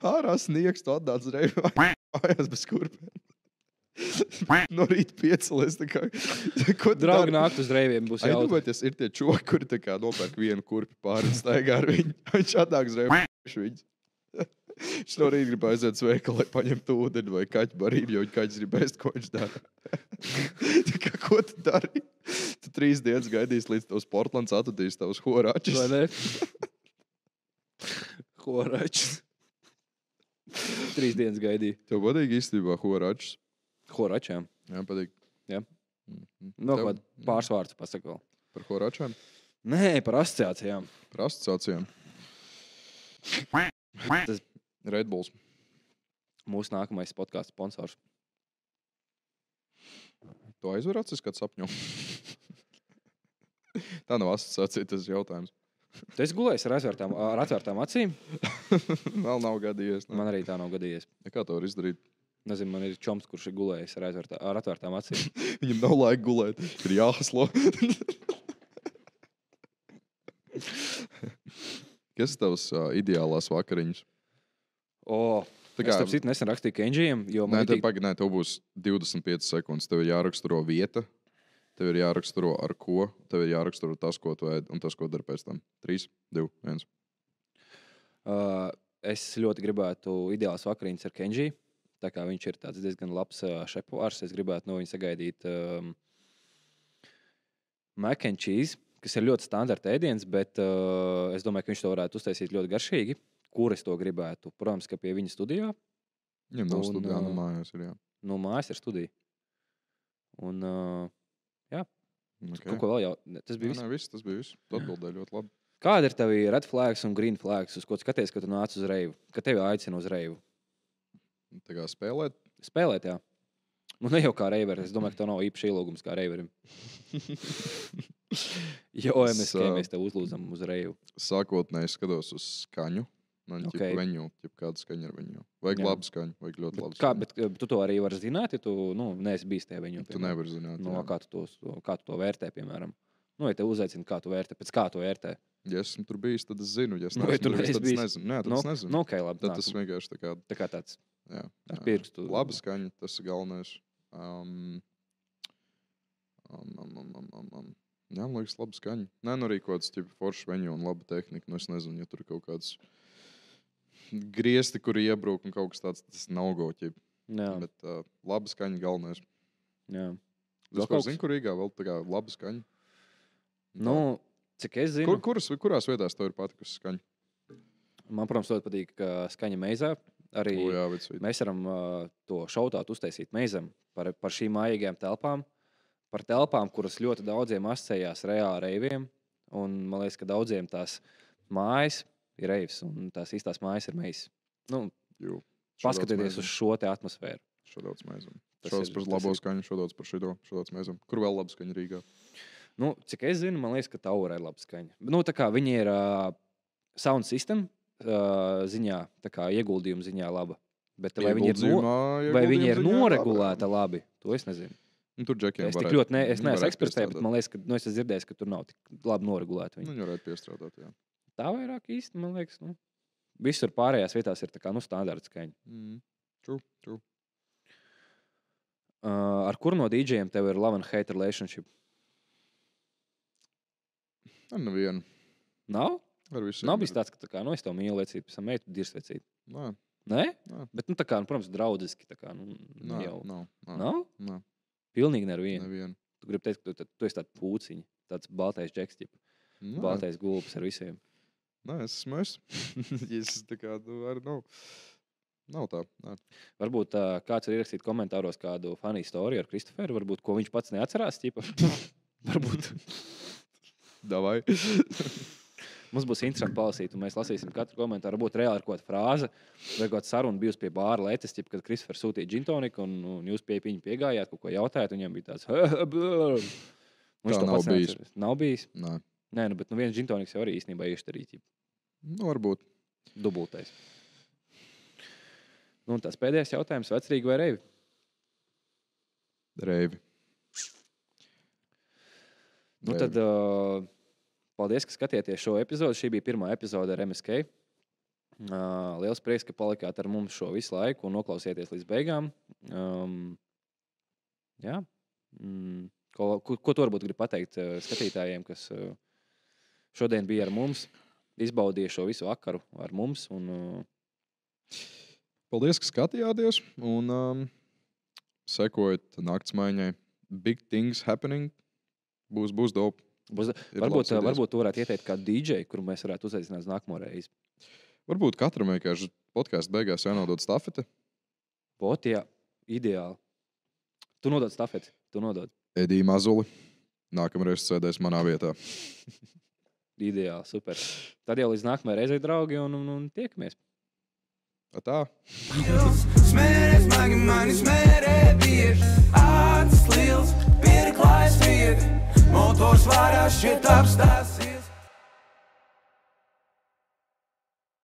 Ārā sniegs, tu atdāc reivi mājās bez kurpēm. No rīta piecelies, tā kā... Draugi nākt uz reiviem būs jautā. Aizdomāties, ir tie čoki, kuri tā kā nopērk vienu kurpi pāri un staigā ar viņu. Viņš atnāk uz reivi viņu. Viņš no rīta grib aiziet uz veikalu, lai paņemtu ūdeni vai kaķu barību, jo kaķis grib ēst, ko viņš dara. Tā kā, ko tu dari? Tu 3 dienas gaidīsi, līdz tavs Portlands atradīs tavus horāčus. Vai ne? Horāčus. 3 dienas gaidīja. Tev patīk īstenībā horāčus? Horāčiem? Jā, patīk. Jā. No kādu pārsvārds pasaka vēl. Par horāčiem? Nē, par asociācijām. Par asociācijām. Tas Red Bulls. mūsu nākamais podcasts sponsors. Tu aizver acis, kad sapņo? Tā nav asociācija, tas jautājums. Tu esi gulējis ar atvērtām acīm? Vēl nav gadījies. Ne? Man arī tā nav gadījies. Ja kā to var izdarīt? Nezinu, man ir čoms, kurš ir gulējis ar atvērtām acīm. Viņam nav laika gulēt. Ir jāhaslo. Kas ir tavs ideālās vakariņas? Es starp citu nesen rakstīju Kenjijam, jo man tev būs 25 sekundes. Tev ir jāraksturo vieta, tev ir jāraksturo ar ko, tev ir jāraksturo tas, ko tu ēd un tas, ko dari pēc tam. 3, 2, 1. Es ļoti gribētu ideālas vakariņas ar Kenjiju. Tā kā viņš ir tāds diezgan labs šefpavārs, es gribētu no viņa sagaidīt mac and cheese, kas ir ļoti standarta ēdiens, bet es domāju, ka viņš to varētu uztaisīt ļoti garšīgi. Kur es to gribētu? Protams, ka pie viņa studijā. Viņam nav studijā, no mājās ir, jā. No mājas ir studija. Un, jā. Okay. Kaut ko vēl jau. Tas bija viss. Tas bija viss. Tu atbildēji ļoti labi. Kāda ir tavi red flags un green flags, uz ko skaties, kad tu nāc uz reivu? Kad tevi aicina uz reivu? Tā kā spēlēt? Spēlēt, jā. Nu, ne jau kā reiveris. Es domāju, ka tev nav īpaši ielūgums kā reiverim. Jo MSK mēs tev uzlūdzam uz reivu. Sākotnēji skatos uz skaņu. Man Okay. Viņu, kāda skaņa ar viņu. Vajag labu skaņu, vajag ļoti labu skaņu. Bet tu to arī vari zināt, ja tu neesi bijis tajā viņu. Tu nevari zināt. Kā tu to vērtē, piemēram. Nu, ja te uzaicina, kā tu vērtē, pēc kā tu vērtē. Ja esmu tur bijis, tad es zinu. Ja es neesmu tur bijis, tad es nezinu. Nē, tad es nezinu. Nu, okay, labi. Tad tas vienkārši tā kā tāds. Jā. Ar pirkstu. Laba skaņa, tas ir galvenais. Jā, man liekas, laba skaņa. Nē, nu arī kaut kāds foršs veņu un laba tehnika. Nu, es nezinu, ja tur ir kaut kāds griezti, kuri iebrūk un kaut kas tāds, tas nav goķi. Bet laba skaņa galvenais. Jā. Es zinu, kur Rīgā vēl tā kā laba skaņa. Nu, cik es zinu. Kurās vietās tev ir patikusi skaņa? Man, protams, ļoti patīk skaņa meizā. Arī mēs varam to šautātu uztaisīt meizam par šīm mājīgajām telpām. Par telpām, kuras ļoti daudziem asociējās reāli reiviem. Un man liekas, ka daudziem tās mājas ir reivs un tās īstās mājas ir meizas. Nu, paskatieties uz šo te atmosfēru. Šodauds meizam. Šodauds par labo skaņu, šodauds par šodauds meizam. Kur vēl laba skaņa Rīgā? Nu, cik es zinu, man liekas, ka Taurē ir laba skaņa. Nu, tā kā viņi ir sound system ziņā, tā kā ieguldījuma ziņā laba. Bet vai viņi ir noregulēta labi, to es nezinu. Nu, tur džekiem es tik ļoti es neesmu ekspertē, bet man liekas, ka es esmu dzirdējis, ka tur nav tik labi noregulēta. Viņi varētu piestrādāt, jā. Tā vairāk īsti, man liekas, visur pārējās vietās ir tā kā, standarta skaņa. True. Ar kuru no DJiem tev ir love and hate relationship? Ar nevienu. Nav? Ar visiem. Nav bijis tāds, ka tā kā, es tev mīlu vecīt, pēc tam meitu dirsvecīt. Nē? Bet, tā kā, protams, draudziski, tā kā, Nav. Pilnīgi nevienu. Tu gribi teikt, ka tu esi tāds pūciņi, tāds baltais džeks, baltais gulbis ar visiem. Nē, es esmu es. Es tā kā, arī nav. Nav tā. Nē. Varbūt kāds var ierakstīt komentāros kādu funny storiju ar Kristoferu, varbūt ko viņš pats neatcerās. Varbūt. Davai. Mums būs interesanti palasīt, un mēs lasīsim katru komentāru. Varbūt reāli ir kaut kāda frāze, vai kaut kāda saruna bijusi pie bāra letes, kad Kristofers sūtīja džintoniku, un jūs pie viņa piegājāt, kaut ko jautājāt, un viņam bija tāds... Viņš tā nav bijis. Nav bijis? Nē. Nē, bet viens džintoniks jau arī īstenībā ieštarīt. Varbūt. Dubultais. Un tas pēdējais jautājums, vecrīgi vai reivi? Reivi. Tad paldies, ka skatījāties šo epizodu. Šī bija pirmā epizode ar MSK. Liels prieks, ka palikāt ar mums šo visu laiku un noklausieties līdz beigām. Jā. Ko tu varbūt gribi pateikt skatītājiem, kas šodien bija ar mums, izbaudīja šo visu vakaru ar mums? Paldies, ka skatījāties un sekojat naktsmaiņai. Big things happening. Būs dope. Varbūt tu varētu ieteikt kādu DJ, kuru mēs varētu uzaicināt nākamo reizi. Varbūt katram vienkārši podcastu beigās jānodod stafete. Jā, ideāli. Tu nodod stafeti. Edija Mazuli. Nākamreiz sēdēs manā vietā. Ideāli, super. Tad jau līdz nākamajai reizei, draugi, un tiekamies. Tā. Smērēs magi mani smērē bieži, acis liels, pirklājs viedi, motors vārā šķiet apstās.